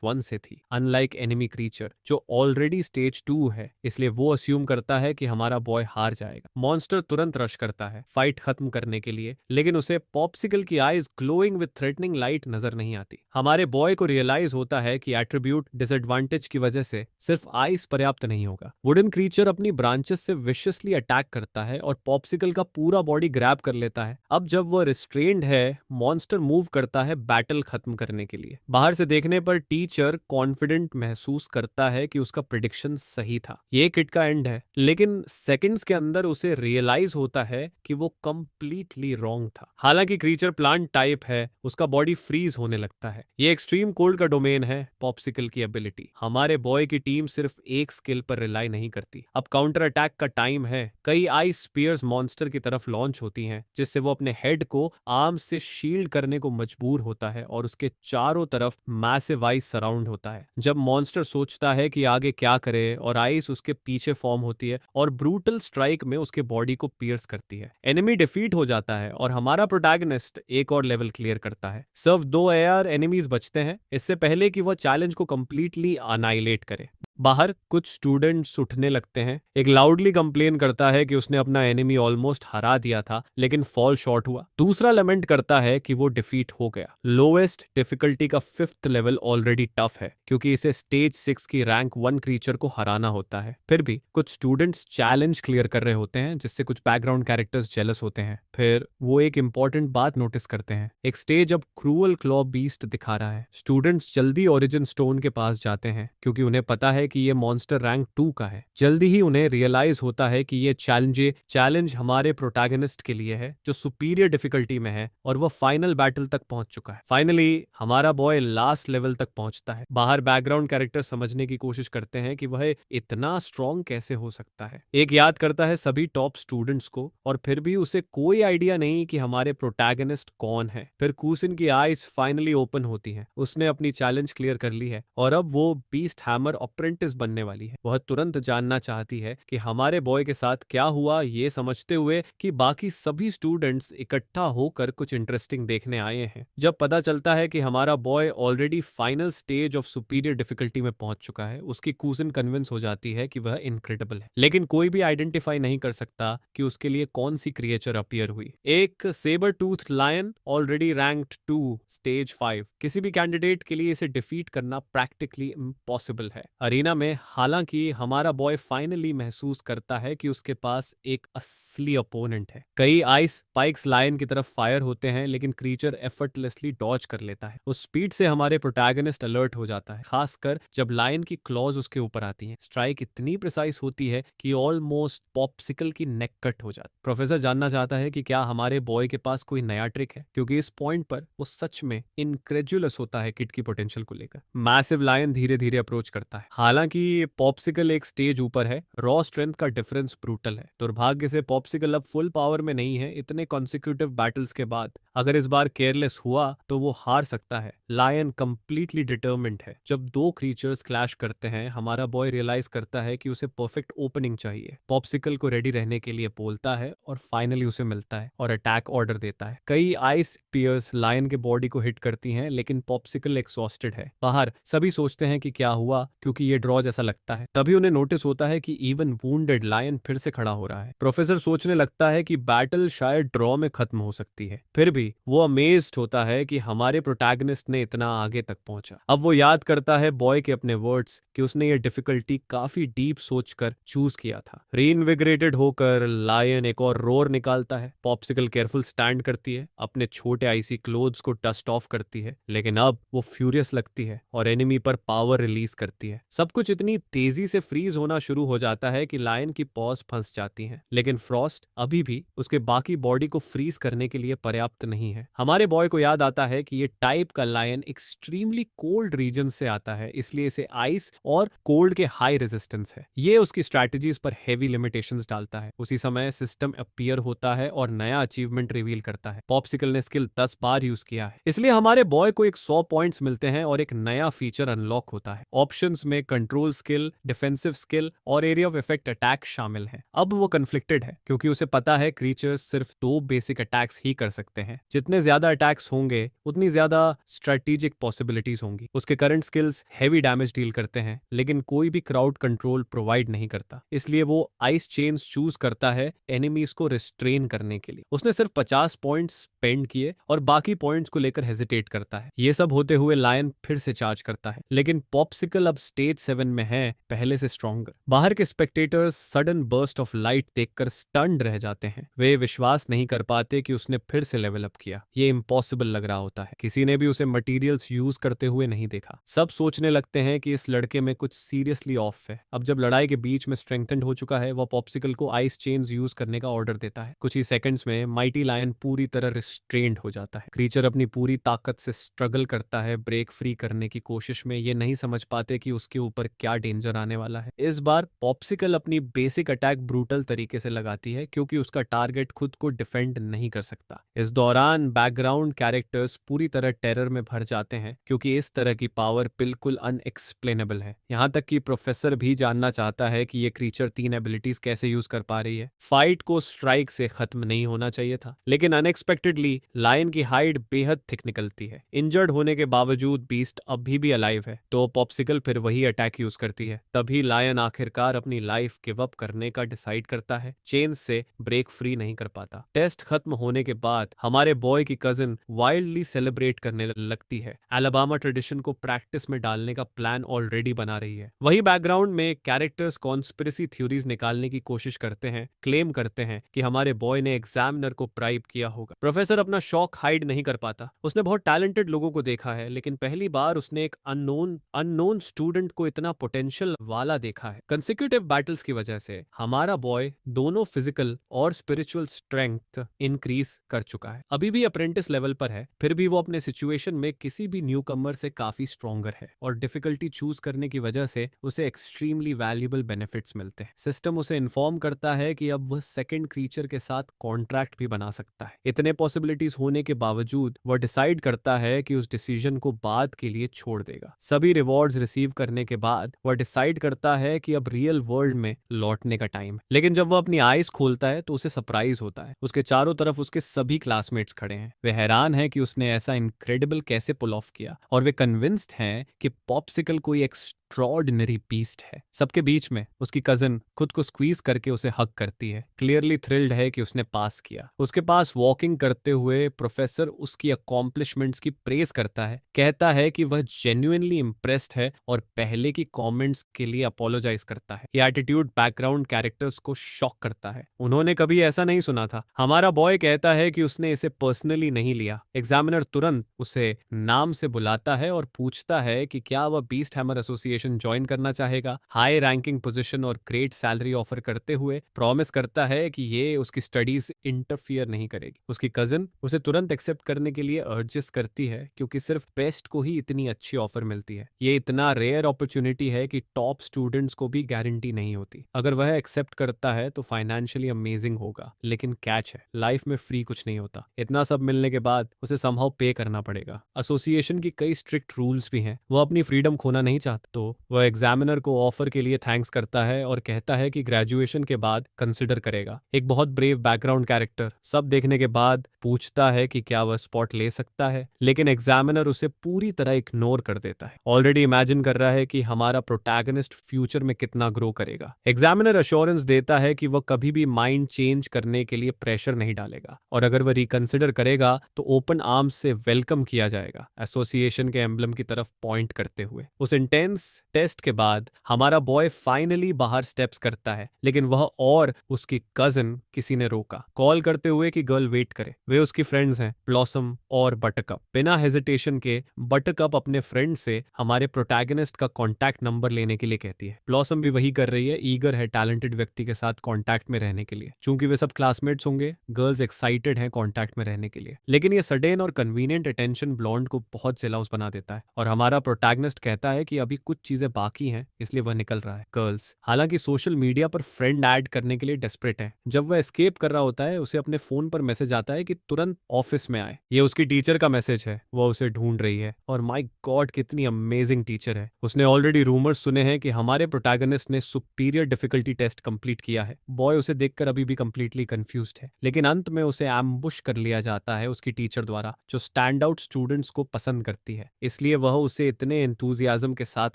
1 से थी, अनलाइक एनिमी क्रीचर जो ऑलरेडी स्टेज 2 है। इसलिए वो अस्यूम करता है कि हमारा बॉय हार जाएगा। मॉन्स्टर तुरंत रश करता है फाइट खत्म करने के लिए, लेकिन उसे पॉप्सिकल की eyes glowing with threatening light नजर नहीं आती। हमारे बॉय को रियलाइज होता है कि एट्रीब्यूट डिसएडवांटेज की वजह से सिर्फ आइस पर्याप्त नहीं होगा। वुडन क्रीचर अपनी ब्रांचेस से विशियसली अटैक करता है और पॉप्सिकल का पूरा बॉडी ग्रैब कर लेता है। अब जब वो रिस्ट्रेन्ड है, मॉन्स्टर मूव करता है बैटल खत्म करने के लिए। बाहर से देखने पर टीचर कॉन्फिडेंट महसूस करता है कि उसका प्रिडिक्शन सही था। ये किट का एंड है, लेकिन सेकंड्स के अंदर उसे रियलाइज होता है कि वो कंप्लीटली रॉन्ग था। हालांकि क्रीचर प्लांट टाइप है, उसका बॉडी फ्रीज होने लगता है। ये एक्सट्रीम कोल्ड का डोमेन है पॉप्सिकल की एबिलिटी। हमारे बॉय की टीम सिर्फ एक स्किल पर रिलाई नहीं करती। अब काउंटर अटैक का टाइम है। कई आइस स्पीयर्स मॉन्स्टर की तरफ लॉन्च होती हैं, जिससे वो अपने हेड को आर्म से शील्ड करने को मजबूर होता है और उसके चारों तरफ मैसिव आइस सराउंड होता है। जब मॉन्स्टर सोचता है कि आगे क्या करे और आइस उसके पीछे फॉर्म होती है और ब्रूटल स्ट्राइक में उसके बॉडी को पियर्स करती है। एनिमी डिफीट हो जाता है और हमारा प्रोटैगनिस्ट एक और लेवल क्लियर करता है। सिर्फ 2 एआर एनिमीज बचते हैं इससे पहले कि वह चैलेंज को कंप्लीटली अनाइलेट करे। बाहर कुछ स्टूडेंट्स उठने लगते हैं। एक लाउडली कंप्लेन करता है कि उसने अपना एनिमी ऑलमोस्ट हरा दिया था, लेकिन फॉल शॉर्ट हुआ। दूसरा लमेंट करता है कि वो डिफीट हो गया। लोएस्ट डिफिकल्टी का 5th लेवल ऑलरेडी टफ है, क्योंकि इसे स्टेज 6 की रैंक 1 क्रीचर को हराना होता है। फिर भी कुछ स्टूडेंट्स चैलेंज क्लियर कर रहे होते हैं, जिससे कुछ बैकग्राउंड कैरेक्टर्स जेलस होते हैं। फिर वो एक इंपॉर्टेंट बात नोटिस करते हैं। एक स्टेज अब क्रूअल क्लॉ बीस्ट दिखा रहा है। स्टूडेंट्स जल्दी ओरिजिन स्टोन के पास जाते हैं, क्योंकि उन्हें पता है कि ये मॉन्स्टर रैंक 2 का है। जल्दी ही उन्हें रियलाइज होता है कि ये चैलेंज हमारे प्रोटैगनिस्ट के लिए है, जो सुपीरियर डिफिकल्टी में है और वह फाइनल बैटल तक पहुंच चुका है। फाइनली हमारा बॉय लास्ट लेवल तक पहुंचता है। बाहर बैकग्राउंड कैरेक्टर समझने की कोशिश करते हैं कि वह इतना स्ट्रॉन्ग कैसे हो सकता है। एक याद करता है सभी टॉप स्टूडेंट्स को, और फिर भी उसे कोई आइडिया नहीं कि हमारे प्रोटैगनिस्ट कौन है। फिर कूसिन की आईज फाइनली ओपन होती हैं। उसने अपनी चैलेंज क्लियर कर ली है और अब वो बीस्ट हैमर अप्रेंटिस बनने वाली है। वह तुरंत जानना चाहती है कि हमारे बॉय के साथ क्या हुआ, ये समझते हुए कि बाकी सभी स्टूडेंट्स इकट्ठा होकर कुछ इंटरेस्टिंग देखने आए हैं। जब पता चलता है कि हमारा boy already final stage of superior difficulty में पहुंच चुका है, उसकी कूजिन कन्विंस हो जाती है कि वह इनक्रेडिबल है, लेकिन कोई भी आइडेंटिफाई नहीं कर सकता कि उसके लिए कौन सी क्रिएचर अपीयर हुई। एक sabre tooth lion already ranked 2 stage 5। किसी भी कैंडिडेट के लिए इसे डिफीट करना प्रैक्टिकली इम्पॉसिबल है। अरीना में हालांकि हमारा बॉय फाइनली महसूस करता है कि उसके पास एक असली अपोनेंट है। कई आइस स्पाइक्स लायन की तरफ फायर होते हैं, लेकिन क्रीचर एफर्टलेसली डॉज कर लेता है। उस स्पीड से हमारे प्रोटैगनिस्ट अलर्ट हो जाता है, खासकर जब लायन की क्लॉज उसके ऊपर आती हैं। स्ट्राइक इतनी प्रिसाइज होती है कि ऑलमोस्ट पॉप्सिकल की नेक कट हो जाती। प्रोफेसर जानना चाहता है कि क्या हमारे बॉय के पास कोई नया ट्रिक है, क्योंकि इस पॉइंट पर वो सच में इनक्रेजुलस होता है किड की पोटेंशियल को लेकर। मैसिव लायन धीरे धीरे अप्रोच करता है। हालांकि पॉप्सिकल एक स्टेज ऊपर है, रॉ स्ट्रेंथ का डिफरेंस ब्रूटल है। दुर्भाग्य से पॉप्सिकल अब फुल पावर में नहीं है। इतने कॉन्सिक्यूटिव बैटल्स के बाद अगर इस बार केयरलेस हुआ तो वो हार सकता है। लायन कंप्लीटली डिटर्मिन्ड है। जब 2 क्रीचर्स क्लैश करते हैं, हमारा बॉय रियलाइज करता है कि उसे परफेक्ट ओपनिंग चाहिए। पॉप्सिकल को रेडी रहने के लिए बोलता है और फाइनली उसे मिलता है और अटैक ऑर्डर देता है। कई आइस स्पीयर्स लायन के बॉडी को हिट करती हैं, लेकिन पॉप्सिकल एग्जॉस्टेड है। बाहर सभी सोचते हैं कि क्या हुआ, क्योंकि ये ड्रॉ जैसा लगता है। तभी उन्हें नोटिस होता है कि इवन वुंडेड लायन फिर से खड़ा हो रहा है। प्रोफेसर सोचने लगता है कि बैटल शायद ड्रॉ में खत्म हो सकती है। फिर भी वो अमेज्ड होता है कि हमारे प्रोटैगनिस्ट ने इतना आगे तक पहुंचा। अब वो याद करता है बॉय के अपने वर्ड्स कि उसने ये डिफिकल्टी काफी डीप सोचकर चूज किया था। रीइन्विगरेटेड होकर लायन एक और रोर निकालता है। पॉप्सिकल केयरफुल स्टैंड करती है, अपने छोटे आइसी क्लोथ्स को डस्ट ऑफ करती है, लेकिन अब वो फ्यूरियस लगती है और एनिमी पर पावर रिलीज करती है। सब कुछ इतनी तेजी से फ्रीज होना शुरू हो जाता है कि लायन की पॉज फंस जाती है, लेकिन फ्रॉस्ट अभी भी उसके बाकी बॉडी को फ्रीज करने के लिए पर्याप्त नहीं है। हमारे बॉय को याद आता है कि ये टाइप का लायन एक्सट्रीमली कोल्ड रीजन से आता है, इसलिए इसे आइस और कोल्ड के हाई रेजिस्टेंस है। ये उसकी स्ट्रैटेजीज पर हेवी लिमिटेशंस डालता है। उसी समय सिस्टम अपीयर होता है और नया अचीवमेंट रिवील करता है। पॉप्सिकल ने स्किल 10 बार यूज किया है, इसलिए हमारे बॉय को 100 पॉइंट्स मिलते हैं और एक नया फीचर अनलॉक होता है। ऑप्शंस में कंट्रोल स्किल, डिफेंसिव स्किल और एरिया ऑफ इफेक्ट अटैक शामिल हैं। अब वो कन्फ्लिक्टेड है क्योंकि उसे पता है क्रीचर्स सिर्फ 2 बेसिक अटैक्स ही कर सकते हैं। जितने ज्यादा अटैक्स होंगे उतनी ज्यादा स्ट्रेटेजिक पॉसिबिलिटीज होंगी। उसके current skills heavy damage deal करते हैं, लेकिन कोई भी क्राउड कंट्रोल प्रोवाइड नहीं करता, इसलिए वो आइस चेन्स चूज करता है एनिमीज को रिस्ट्रेन करने के लिए। उसने सिर्फ 50 पॉइंट्स स्पेंड किए और बाकी पॉइंट्स को लेकर हेजिटेट करता है। ये सब होते हुए लायन फिर से चार्ज करता है, लेकिन पॉप्सिकल अब स्टेज 7 में है, पहले से स्ट्रॉन्गर। बाहर के spectators sudden burst of light देखकर स्टन्ड रह जाते हैं। वे विश्वास नहीं कर पाते कि उसने फिर से लेवल अप किया। ये इम्पॉसिबल लग रहा होता है। किसी ने भी उसे मटेरियल्स यूज करते हुए नहीं देखा। सब सोचने लगते हैं कि इस लड़के में कुछ सीरियसली ऑफ है। अब जब लड़ाई के बीच में स्ट्रेंथेंड हो चुका है, वह पॉप्सिकल को आइस चेन्स यूज करने का ऑर्डर देता है। कुछ ही सेकंड्स में माइटी लायन पूरी तरह रिस्ट्रेन्ड हो जाता है। क्रीचर अपनी पूरी ताकत से स्ट्रगल करता है ब्रेक फ्री करने की कोशिश में। ये नहीं समझ पाते कि उसके ऊपर क्या डेंजर आने वाला है। इस बार पॉप्सिकल अपनी बेसिक अटैक ब्रूटल तरीके से लगाती है क्योंकि उसका टारगेट खुद को डिफेंड नहीं कर सकता। इस दौरान बैकग्राउंड कैरेक्टर्स पूरी तरह टेरर में भर जाते हैं क्योंकि इस तरह की पावर बिल्कुल अनएक्सप्लेनेबल है। यहाँ तक कि प्रोफेसर भी जानना चाहता है कि ये क्रीचर 3 एबिलिटीज कैसे यूज कर पा रही है। फाइट को स्ट्राइक से खत्म नहीं होना चाहिए था, लेकिन अनएक्सपेक्टेडली लायन की हाइट बेहद थिक निकलती है। इंजर्ड होने के बावजूद बीस्ट अभी भी अलाइव है, तो पॉप्सिकल फिर वही अटैक यूज करती है। तभी लायन आखिरकार अपनी लाइफ गिव अप करने का डिसाइड करता है। चेन से ब्रेक फ्री नहीं कर पाता। टेस्ट खत्म होने के बाद हमारे बॉय की कजिन वाइल्डली सेलिब्रेट करने लगती है। अलाबामा ट्रेडिशन को प्रैक्टिस में डालने का प्लान ऑलरेडी बना रही है। वही बैकग्राउंड में कैरेक्टर्स कॉन्स्पिरेसी थ्योरीज निकालने की कोशिश करते हैं, क्लेम करते हैं कि हमारे बॉय ने एग्जामिनर को ब्राइब किया होगा। प्रोफेसर अपना शौक हाइड नहीं कर पाता। उसने बहुत टैलेंटेड लोगों को देखा है, लेकिन पहली बार उसने एक अननोन स्टूडेंट को इतना पोटेंशियल वाला देखा है। कंसेक्यूटिव बैटल्स की वजह से हमारा बॉय दोनों फिजिकल और स्पिरिचुअल स्ट्रेंथ इंक्रीज कर चुका है। अभी भी अप्रेंटिस लेवल पर है, फिर भी वो अपने सिचुएशन में किसी भी न्यू कमर से काफी स्ट्रॉन्गर है और डिफिकल्टी चूज करने की वजह से उसे एक्सट्रीमली वैल्यूएबल बेनिफिट्स मिलते हैं। सिस्टम उसे इन्फॉर्म करता है कि अब वह सेकंड क्रीचर के साथ कॉन्ट्रैक्ट भी बना सकता है। इतने पॉसिबिलिटीज होने के बावजूद वह डिसाइड करता है कि उस डिसीजन को बाद के लिए छोड़ देगा। सभी रिवॉर्ड्स रिसीव करने के बाद वह डिसाइड करता है कि अब रियल वर्ल्ड में लौटने का टाइम है। लेकिन जब वह अपनी आईज खोलता है तो उसे सरप्राइज होता है। उसके चारों तरफ उसके सभी क्लासमेट्स खड़े हैं। वे हैरान हैं कि उसने ऐसा इनक्रेडिबल कैसे पुल ऑफ किया और वे कन्विंस्ड हैं कि पॉप्सिकल कोई एक्स्ट्रॉर्डिनरी बीस्ट है। सबके बीच में उसकी कजिन खुद को स्क्वीज करके उसे हग करती है, क्लियरली थ्रिल्ड है कि उसने पास किया। उसके पास वॉकिंग करते हुए प्रोफेसर उसकी अकॉम्प्लिशमेंट्स की प्रेज करता है, कहता है कि वह जेन्युइनली इम्प्रेस्ड है और पहले की कमेंट्स के लिए अपोलोजाइज करता है। ये एटीट्यूड बैकग्राउंड कैरेक्टर्स को शॉक करता है। उन्होंने कभी ऐसा नहीं सुना था। हमारा बॉय कहता है कि उसने इसे पर्सनली नहीं लिया। एग्जामिनर तुरंत उसे नाम से बुलाता है और पूछता है कि क्या वह बीस्ट हैमर एसोसिएशन ज्वाइन करना चाहेगा। हाई रैंकिंग पोजीशन और ग्रेट सैलरी ऑफर करते हुए प्रॉमिस करता है कि ये उसकी स्टडीज इंटरफियर नहीं करेगी। उसकी कजिन उसे तुरंत एक्सेप्ट करने के लिए अर्जेस करती है क्योंकि सिर्फ बेस्ट को ही इतनी अच्छी ऑफर मिलती है। ये इतना रेयर अपॉर्चुनिटी है कि टॉप स्टूडेंट्स को भी गारंटी नहीं होती। अगर वह एक्सेप्ट करता है तो फाइनेंशियली अमेजिंग होगा, लेकिन कैच है, लाइफ में फ्री कुछ नहीं होता। इतना सब मिलने के बाद उसे समहाउ पे करना पड़ेगा। एसोसिएशन की कई स्ट्रिक्ट रूल्स भी हैं। वो अपनी फ्रीडम खोना नहीं चाहता, तो वह एग्जामिनर को ऑफर के लिए थैंक्स करता है और कहता है कि ग्रेजुएशन के बाद कंसिडर करेगा। एक बहुत ब्रेव बैकग्राउंड कैरेक्टर सब देखने के बाद पूछता है कि क्या वह स्पॉट ले सकता है, लेकिन एग्जामिनर उसे पूरी तरह इग्नोर कर देता है। ऑलरेडी इमेजिन कर रहा है कि हमारा प्रोटैगनिस्ट फ्यूचर में कितना ग्रो करेगा। एग्जामिनर अश्योरेंस देता है कि वह कभी भी माइंड चेंज करने के लिए प्रेशर नहीं डालेगा और अगर वह रिकंसिडर करेगा तो ओपन आर्म्स से वेलकम किया जाएगा, एसोसिएशन के एम्बलम की तरफ पॉइंट करते हुए। उस इंटेंस टेस्ट के बाद हमारा बॉय फाइनली बाहर स्टेप्स करता है, लेकिन वह और उसकी कजिन किसी ने रोका, कॉल करते हुए कि गर्ल वेट करे। वे उसकी फ्रेंड्स हैं, ब्लॉसम और बटरकप। बिना हेजिटेशन के बटरकप अपने फ्रेंड से हमारे प्रोटैगनिस्ट का कॉन्टैक्ट नंबर लेने के लिए कहती है। ब्लॉसम भी वही कर रही है, ईगर है टैलेंटेड व्यक्ति के साथ कॉन्टैक्ट में रहने के लिए। चूंकि वे सब क्लासमेट्स होंगे, गर्ल्स एक्साइटेड हैं कॉन्टैक्ट में रहने के लिए। लेकिन ये सडन और कन्वीनियंट अटेंशन ब्लॉन्ड को बहुत जेलस बना देता है और हमारा प्रोटैगनिस्ट कहता है कि अभी कुछ चीजें बाकी हैं, इसलिए वह निकल रहा है। गर्ल्स हालांकि सोशल मीडिया पर फ्रेंड ऐड करने के लिए डेस्परेट है। जब वह एस्केप कर रहा होता है, उसे अपने फोन पर मैसेज आता है कि तुरंत ऑफिस में आए। ये उसकी टीचर का मैसेज है, वह उसे ढूंढ रही है। और माय गॉड कितनी अमेजिंग टीचर है। उसने ऑलरेडी रूमर्स सुने हैं कि हमारे प्रोटैगनिस्ट ने सुपीरियर डिफिकल्टी टेस्ट कंप्लीट किया है। बॉय उसे देखकर अभी भी कंप्लीटली कंफ्यूज्ड है, लेकिन अंत में उसे एम्बुश कर लिया जाता है उसकी टीचर द्वारा, जो स्टैंड आउट स्टूडेंट्स को पसंद करती है। इसलिए वह उसे इतने एंथुजियाज्म के साथ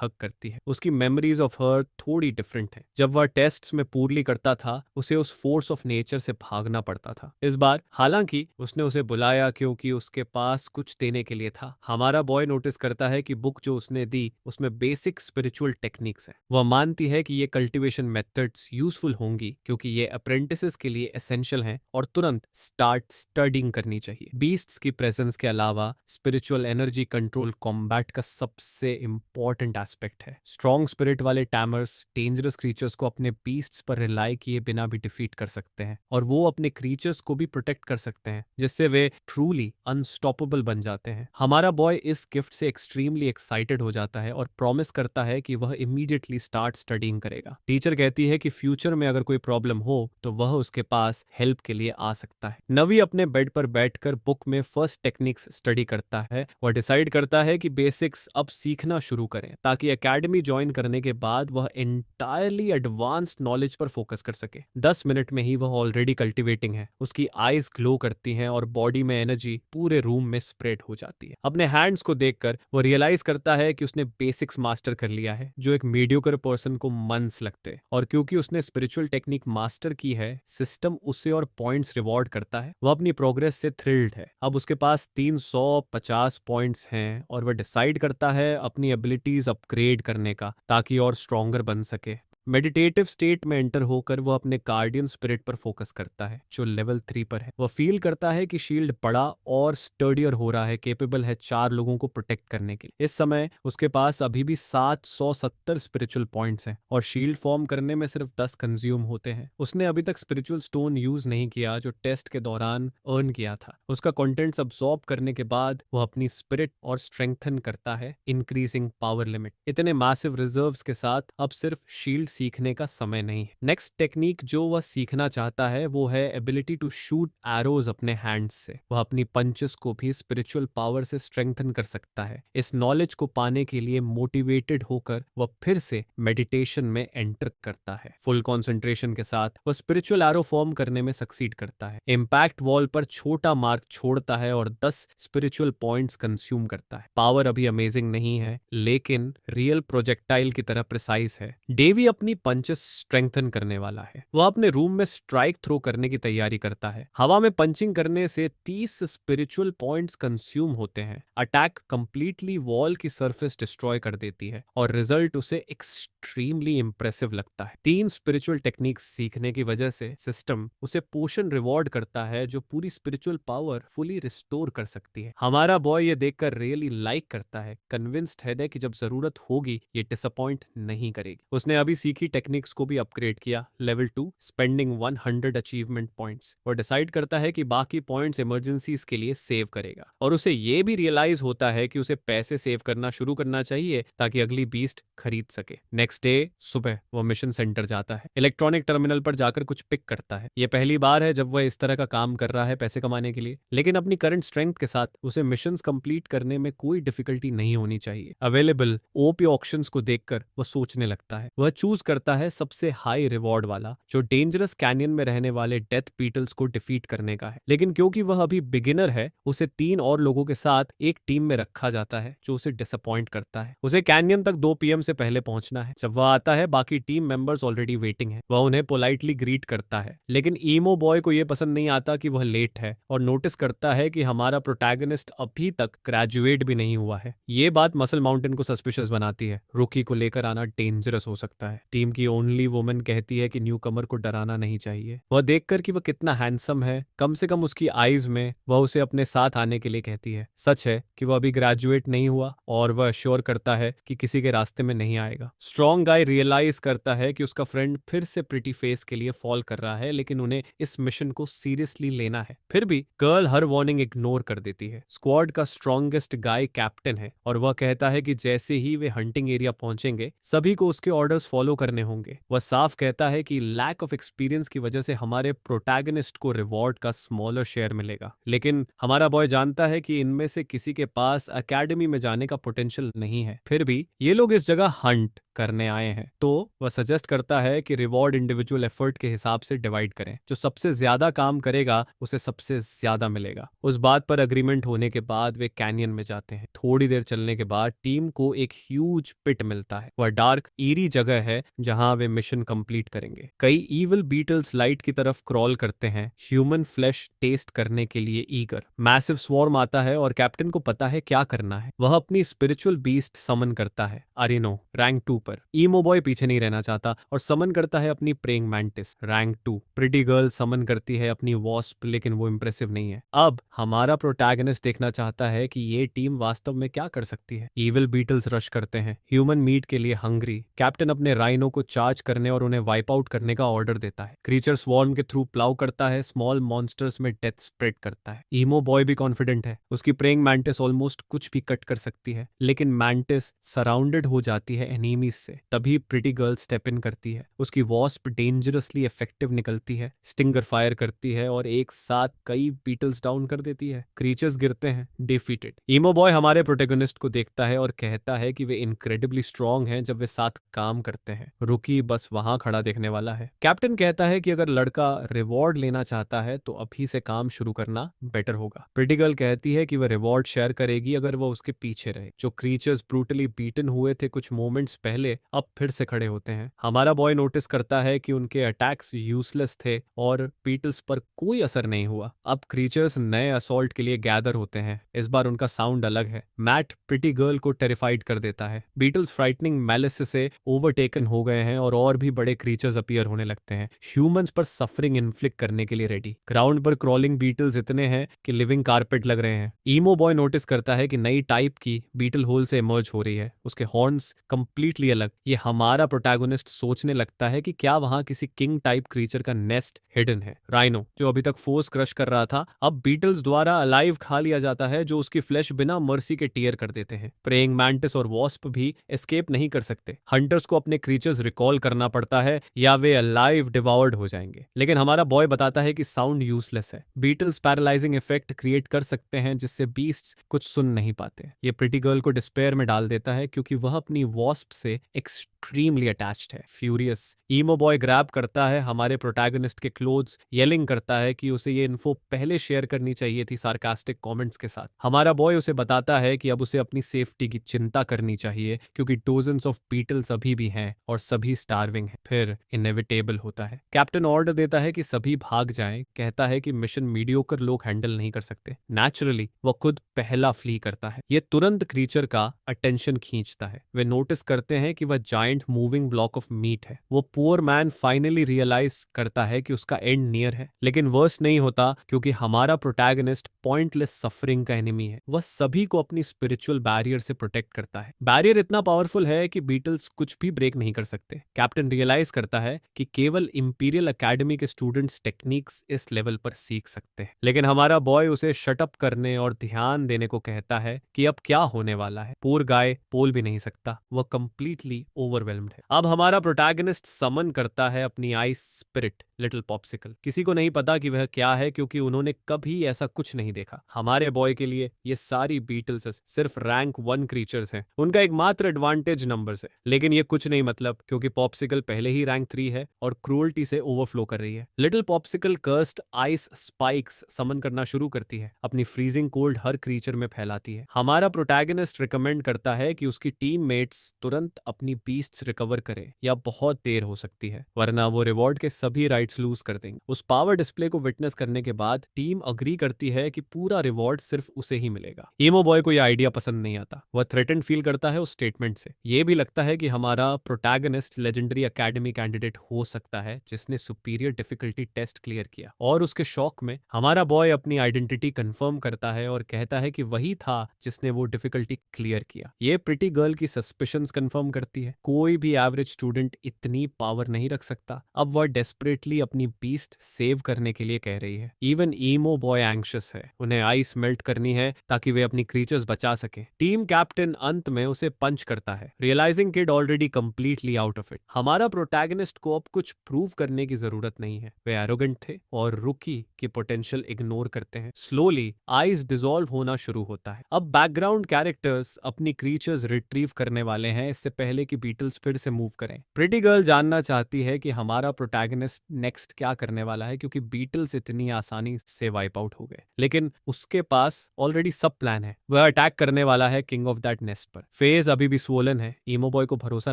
हक करती है। उसकी मेमोरीज ऑफ हर थोड़ी डिफरेंट है। जब वह टेस्ट्स में पूर्ली करता था, उसे उस फोर्स ऑफ नेचर से भागना पड़ता था। इस बार हालांकि उसने उसे बुलाया क्योंकि उसके पास कुछ देने के लिए था। हमारा बॉय नोटिस करता है कि बुक जो उसने दी उसमें बेसिक स्पिरिचुअल टेक्निक्स है। वह मानती है कि ये कल्टीवेशन मेथड्स यूजफुल होंगी क्योंकि ये अप्रेंटिसेस के लिए एसेंशियल हैं और तुरंत स्टार्ट स्टडिंग करनी चाहिए। बीस्ट्स की प्रेजेंस के अलावा स्पिरिचुअल एनर्जी कंट्रोल कॉम्बैट का सबसे इंपॉर्टेंट एस्पेक्ट है। स्ट्रॉन्ग स्पिरिट वाले टैमर्स डेंजरस क्रीचर्स को अपने बीस्ट्स पर रिलाई किए बिना भी डिफीट कर सकते हैं और वो अपने क्रीचर्स को भी प्रोटेक्ट कर सकते हैं, जिससे वे ट्रूली अनस्टॉपेबल बन जाते हैं। हमारा बॉय इस गिफ्ट से एक्सट्रीमली एक्साइटेड हो जाता है और प्रॉमिस करता है कि वह इमीडिएटली स्टार्ट स्टडीइंग करेगा। टीचर कहती है कि फ्यूचर में अगर कोई प्रॉब्लम हो तो वह उसके पास हेल्प के लिए आ सकता है। नवी अपने बेड पर बैठकर बुक में फर्स्ट टेक्निक्स स्टडी करता है और डिसाइड करता है कि बेसिक्स अब सीखना शुरू करें ताकि एकेडमी ज्वाइन करने के बाद वह एंटायरली एडवांस्ड नॉलेज पर फोकस कर सके। 10 मिनट में ही वह ऑलरेडी कल्टिवेटिंग है। उसकी आईज ग्लो करती हैं और बॉडी में एनर्जी पूरे रूम में स्प्रेड हो जाती है। अपने हैंड्स को देखकर वो रियलाइज करता है कि उसने बेसिक्स मास्टर कर लिया है, जो एक मीडियोकर पर्सन को मंथ्स लगते हैं। और क्योंकि उसने स्पिरिचुअल टेक्निक मास्टर की है, सिस्टम उसे और पॉइंट्स रिवॉर्ड करता है। वह अपनी प्रोग्रेस से थ्रिल्ड है। अब उसके पास 350 पॉइंट्स हैं और वह डिसाइड करता है अपनी एबिलिटीज अपग्रेड करने का ताकि और स्ट्रॉन्गर बन सके। मेडिटेटिव स्टेट में एंटर होकर वह अपने गार्डियन स्पिरिट पर फोकस करता है, जो लेवल 3 पर है। वह फील करता है कि शील्ड बड़ा और स्टर्डियर हो रहा है, केपेबल है 4 लोगों को प्रोटेक्ट करने के लिए। इस समय उसके पास अभी भी 770 स्पिरिचुअल पॉइंट्स हैं और शील्ड फॉर्म करने में सिर्फ 10 कंज्यूम होते हैं। उसने अभी तक स्पिरिचुअल स्टोन यूज नहीं किया जो टेस्ट के दौरान अर्न किया था। उसका कंटेंट्स अब्सॉर्ब करने के बाद वह अपनी स्पिरिट और स्ट्रेंथन करता है, इंक्रीजिंग पावर लिमिट। इतने मैसिव रिजर्व्स के साथ अब सिर्फ शील्ड सीखने का समय नहीं है। नेक्स्ट टेक्निक जो वह सीखना चाहता है वो है एबिलिटी टू शूट एरोज अपने हैंड्स से। वह अपनी पंचेस को भी स्पिरिचुअल पावर से स्ट्रेंथन कर सकता है। इस नॉलेज को पाने के लिए मोटिवेटेड होकर वह फिर से मेडिटेशन में एंटर करता है। फुल कंसंट्रेशन के साथ वह स्पिरिचुअल एरो फॉर्म करने में सक्सीड करता है। इम्पैक्ट वॉल पर छोटा मार्क छोड़ता है और 10 स्पिरिचुअल पॉइंट्स कंज्यूम करता है। पावर अभी अमेजिंग नहीं है, लेकिन रियल प्रोजेक्टाइल की तरह प्रिसाइज है। डेवी अपनी पंचेस स्ट्रेंथन करने वाला है। वह अपने रूम में स्ट्राइक थ्रो करने की तैयारी करता है। हवा में पंचिंग करने से 30 स्पिरिचुअल पॉइंट्स कंज्यूम होते हैं। अटैक कंप्लीटली वॉल की सरफेस डिस्ट्रॉय कर देती है और रिजल्ट उसे एक्सट्रीमली इंप्रेसिव लगता है। 3 स्पिरिचुअल टेक्निक्स सीखने की वजह से सिस्टम उसे पोशन रिवॉर्ड करता है जो पूरी स्पिरिचुअल पावर फुली रिस्टोर कर सकती है। हमारा बॉय ये देखकर रियली लाइक करता है, कन्विंस्ड है कि जब जरूरत होगी ये डिसअपॉइंट नहीं करेगी। उसने अभी सीखी टेक्निक्स को भी अपग्रेड किया। Level 2 spending 100 achievement points. वो डिसाइड करता है कि बाकी पॉइंट्स इमरजेंसीज के लिए सेव करेगा और उसे ये भी रियलाइज होता है कि उसे पैसे सेव करना शुरू करना चाहिए ताकि अगली बीस्ट खरीद सके। नेक्स्ट डे सुबह वो मिशन सेंटर जाता है, इलेक्ट्रॉनिक टर्मिनल पर जाकर कुछ पिक करता है। ये पहली बार है जब वह इस तरह का काम कर रहा है पैसे कमाने के लिए, लेकिन अपनी करंट स्ट्रेंथ के साथ उसे मिशंस कंप्लीट करने में कोई डिफिकल्टी नहीं होनी चाहिए। अवेलेबल ओपी ऑप्शंस को देखकर वह सोचने लगता है। वह चूज करता है सबसे हाई रिवॉर्ड वाला, जो डेंजरस कैनियन में रहने वाले डेथ बीटल्स को डिफीट करने का है। लेकिन क्योंकि वह अभी बिगिनर है, उसे 3 और लोगों के साथ एक टीम में रखा जाता है, जो उसे डिसअपॉइंट करता है। उसे कैनियन तक 2 PM से पहले पहुंचना है। जब वह आता है, बाकी टीम मेंबर्स ऑलरेडी वेटिंग है। वह उन्हें पोलाइटली ग्रीट करता है, लेकिन ईमो बॉय को यह पसंद नहीं आता कि वह लेट है और नोटिस करता है कि हमारा प्रोटैगनिस्ट अभी तक ग्रेजुएट भी नहीं हुआ है। ये बात मसल माउंटेन को सस्पिशियस बनाती है। रुकी को लेकर आना डेंजरस हो सकता है। टीम की ओनली वुमन कहती है कि न्यू कमर को डराना नहीं चाहिए। वह देखकर कि वह कितना हैंडसम है, कम से कम उसकी आईज में, वह उसे अपने साथ आने के लिए कहती है। सच है कि वह अभी ग्रेजुएट नहीं हुआ और वह श्योर करता है कि किसी के रास्ते में नहीं आएगा। स्ट्रॉन्ग गाय रियलाइज करता है कि उसका फ्रेंड फिर से प्रिटी फेस के लिए फॉल कर रहा है, लेकिन उन्हें इस मिशन को सीरियसली लेना है। फिर भी गर्ल हर वार्निंग इग्नोर कर देती है। स्क्वाड का स्ट्रॉन्गेस्ट गाय कैप्टन है और वह कहता है कि जैसे ही वे हंटिंग एरिया पहुंचेंगे, सभी को उसके ऑर्डर्स फॉलो करने होंगे। वह साफ कहता है कि लैक ऑफ एक्सपीरियंस की वजह से हमारे प्रोटैगनिस्ट को रिवॉर्ड का स्मॉलर शेयर मिलेगा, लेकिन हमारा बॉय जानता है कि इनमें से किसी के पास एकेडमी में जाने का पोटेंशियल नहीं है। फिर भी ये लोग इस जगह हंट करने आए हैं, तो वह सजेस्ट करता है कि रिवॉर्ड इंडिविजुअल एफर्ट के हिसाब से डिवाइड करें। जो सबसे ज्यादा काम करेगा उसे सबसे ज्यादा मिलेगा। उस बात पर अग्रीमेंट होने के बाद वे कैनियन में जाते हैं। थोड़ी देर चलने के बाद टीम को एक ह्यूज पिट मिलता है। वह डार्क ईरी जगह है जहां वे मिशन कंप्लीट करेंगे। कई इविल बीटल्स लाइट की तरफ क्रॉल करते हैं, ह्यूमन फ्लैश टेस्ट करने के लिए ईगर। मैसिव स्वॉर्म आता है और कैप्टन को पता है क्या करना है। वह अपनी स्पिरिचुअल बीस्ट समन करता है, अरिनो रैंक 2 पर। ईमो बॉय पीछे नहीं रहना चाहता और समन करता है अपनी praying mantis rank 2। Pretty girl summon करती है अपनी वॉस्प, लेकिन वो इंप्रेसिव नहीं है। अब हमारा प्रोटैगनिस्ट देखना चाहता है कि ये टीम वास्तव में क्या कर सकती है। इविल बीटल्स रश करते हैं, ह्यूमन मीट के लिए हंग्री। कैप्टन अपने राइनो को चार्ज करने और उन्हें वाइप आउट करने का ऑर्डर देता है। क्रीचर स्वॉर्म के थ्रू प्लाउ करता है, स्मॉल मॉन्स्टर्स में डेथ स्प्रेड करता है। ईमो बॉय भी कॉन्फिडेंट है, उसकी प्रेइंग मैंटिस ऑलमोस्ट कुछ भी कट कर सकती है, लेकिन मैंटिस सराउंडेड हो जाती है एनिमीज से। तभी प्रिटी गर्ल स्टेप इन करती है। उसकी वॉस्प डेंजरसली इफेक्टिव निकलती है, स्टिंगर फायर करती है और एक साथ कई बीटल्स डाउन कर देती है। क्रीचर्स गिरते हैं, डिफीटेड। ईमो बॉय हमारे प्रोटैगनिस्ट को देखता है और कहता है कि वे इनक्रेडिबली स्ट्रांग हैं जब वे साथ काम करते हैं। रुकी बस वहां खड़ा देखने वाला है। कैप्टन कहता है कि अगर लड़का रिवॉर्ड लेना चाहता है तो अभी से काम शुरू करना बेटर होगा। प्रिटी गर्ल कहती है कि वह रिवॉर्ड शेयर करेगी अगर वह उसके पीछे रहे। जो क्रीचर्स ब्रूटली बीटन हुए थे कुछ मोमेंट्स पहले, अब फिर से खड़े होते हैं। हमारा बॉय नोटिस करता है कि उनके अटैक्स यूजलेस थे और बीटल्स पर कोई असर नहीं हुआ। अब क्रीचर्स नए असॉल्ट के लिए गैदर होते हैं। इस बार उनका साउंड अलग है। मैट प्रिटी गर्ल को टेरिफाइड कर देता है। बीटल्स फ्राइटनिंग मैलिस से ओवरटेकन हो गए हैं और भी बड़े क्रीचर्स अपीयर होने लगते हैं, ह्यूमंस पर सफरिंग इन्फ्लिक्ट करने के लिए रेडी। ग्राउंड पर क्रॉलिंग बीटल्स इतने हैं कि लिविंग कारपेट लग रहे हैं। ईमो बॉय नोटिस करता है कि नई टाइप की बीटल होल से इमर्ज हो रही है, उसके हॉर्न्स कंप्लीटली अलग। ये हमारा प्रोटैगनिस्ट सोचने लगता है कि क्या वहां किसी किंग टाइप क्रीचर का नेस्ट हिडन है। राइनो जो अभी तक फोर्स क्रश कर रहा था, अब बीटल्स द्वारा अलाइव खा लिया जाता है, जो उसकी फ्लैश बिना मर्सी के टीयर कर देते हैं। प्रेइंग मैंटिस और वॉस्प भी एस्केप नहीं कर सकते। हंटर्स को अपने क्रीचर्स रिकॉल करना पड़ता है या वे अलाइव डिवावर्ड हो जाएंगे। लेकिन हमारा बॉय बताता है कि साउंड यूजलेस है। बीटल्स पैरालाइजिंग इफेक्ट क्रिएट कर सकते हैं जिससे बीस्ट्स कुछ सुन नहीं पाते। ये प्रिटी गर्ल को डिस्पेयर में डाल देता है क्योंकि वह अपनी वॉस्प से एक्सट्रीमली अटैच्ड है। फ्यूरियस ईमो बॉय ग्रैब करता है हमारे प्रोटैगनिस्ट के क्लोथ्स, येलिंग करता है कि उसे ये इन्फो पहले शेयर करनी चाहिए थी सार्कास्टिक कमेंट्स के साथ। हमारा बॉय उसे बताता है कि अब उसे अपनी सेफ्टी की चिंता करनी चाहिए क्योंकि डोजन्स ऑफ बीटल्स अभी भी हैं और सभी स्टार्विंग हैं। फिर इनएविटेबल होता है। कैप्टन ऑर्डर देता है कि सभी भाग जाएं, कहता है कि मिशन मीडियोकर लोग हैंडल नहीं कर सकते। नेचुरली वह खुद पहला फ्ली करता है। ये तुरंत क्रीचर का अटेंशन खींचता है। वे नोटिस करते हैं कि वह giant giant moving block of meat है। वो पुअर मैन फाइनली रियलाइज करता है कि उसका एंड नियर है, लेकिन वर्स्ट नहीं होता क्योंकि हमारा प्रोटैगनिस्ट पॉइंटलेस सफरिंग का एनिमी है। वह सभी को अपनी स्पिरिचुअल बैरियर से प्रोटेक्ट करता है। बैरियर इतना पावरफुल है कि बीटल्स कुछ भी ब्रेक नहीं कर सकते। कैप्टन रियलाइज करता है कि केवल इंपीरियल एकेडमी के स्टूडेंट्स टेक्निक्स इस लेवल पर सीख सकते हैं, लेकिन हमारा बॉय उसे शट अप करने और ध्यान देने को कहता है कि अब क्या होने वाला है। पूर गाय बोल भी नहीं सकता, वह कंप्लीटली ओवरवेल्म्ड है। अब हमारा प्रोटैगनिस्ट समन करता है अपनी आइस स्पिरिट लिटिल पॉप्सिकल। किसी को नहीं पता कि वह क्या है क्योंकि उन्होंने कभी ऐसा कुछ नहीं देखा। हमारे बॉय के लिए ये सारी बीटल्स सिर्फ रैंक 1 क्रीचर्स हैं। उनका एकमात्र एडवांटेज नंबर्स है, लेकिन ये कुछ नहीं मतलब क्योंकि पॉप्सिकल पहले ही रैंक 3 है और क्रूअल्टी से ओवरफ्लो कर रही है। Little popsicle cursed ice spikes summon करना शुरू करती है, अपनी फ्रीजिंग कोल्ड हर क्रीचर में फैलाती है। हमारा प्रोटैगनिस्ट रिकमेंड करता है कि उसकी टीममेट्स तुरंत अपनी बीस्ट्स रिकवर करें या बहुत देर हो सकती है, वरना वो रिवॉर्ड के सभी राइट्स लूज कर देंगे। उस पावर डिस्प्ले को विटनेस करने के बाद टीम अग्री करती है कि पूरा रिवॉर्ड सिर्फ उसे ही मिलेगा। ईमो बॉय को यह आइडिया पसंद नहीं आता। वह थ्रेटेंड फील करता है उस स्टेटमेंट से। यह भी लगता है कि हमारा प्रोटैगनिस्ट लेजेंडरी एकेडमी कैंडिडेट हो सकता है जिसने सुपीरियर डिफिकल्टी टेस्ट क्लियर किया। और उसके शौक में हमारा बॉय अपनी आइडेंटिटी कंफर्म करता है और कहता है कि वही था जिसने वो डिफिकल्टी क्लियर किया। ये प्रिटी गर्ल की सस्पिशंस कंफर्म करती है। कोई भी एवरेज स्टूडेंट इतनी पावर नहीं रख सकता। अब वह डेस्परेटली अपनी बीस्ट सेव करने के लिए कह रही है। इवन ईमो बॉय एंग्शियस है, उन्हें आइस मेल्ट करनी है ताकि वे अपनी क्रीचर्स बचा सके। टीम कैप्टन अंत में उसे पंच करता है, realising kid already completely out of it. हमारा प्रोटैगनिस्ट को अब कुछ प्रूव करने की जरूरत नहीं है। वे एरोगेंट थे और रुकी की पोटेंशियल इग्नोर करते हैं। स्लोली आइस डिसॉल्व होना शुरू होता है। अब बैकग्राउंड कैरेक्टर्स अपनी क्रीचर्स रिट्रीव करने वाले हैं इससे पहले कि बीटल्स फिर से मूव करें। प्रिटी गर्ल जानना चाहती है कि हमारा प्रोटैगनिस्ट नेक्स्ट क्या करने वाला है क्योंकि बीटल्स इतनी आसानी से वाइप आउट हो गए, लेकिन उसके पास ऑलरेडी सब प्लान है। वह अटैक करने वाला है किंग ऑफ दैट नेस्ट पर। फेज अभी भी स्वोलन है। ईमो बॉय को भरोसा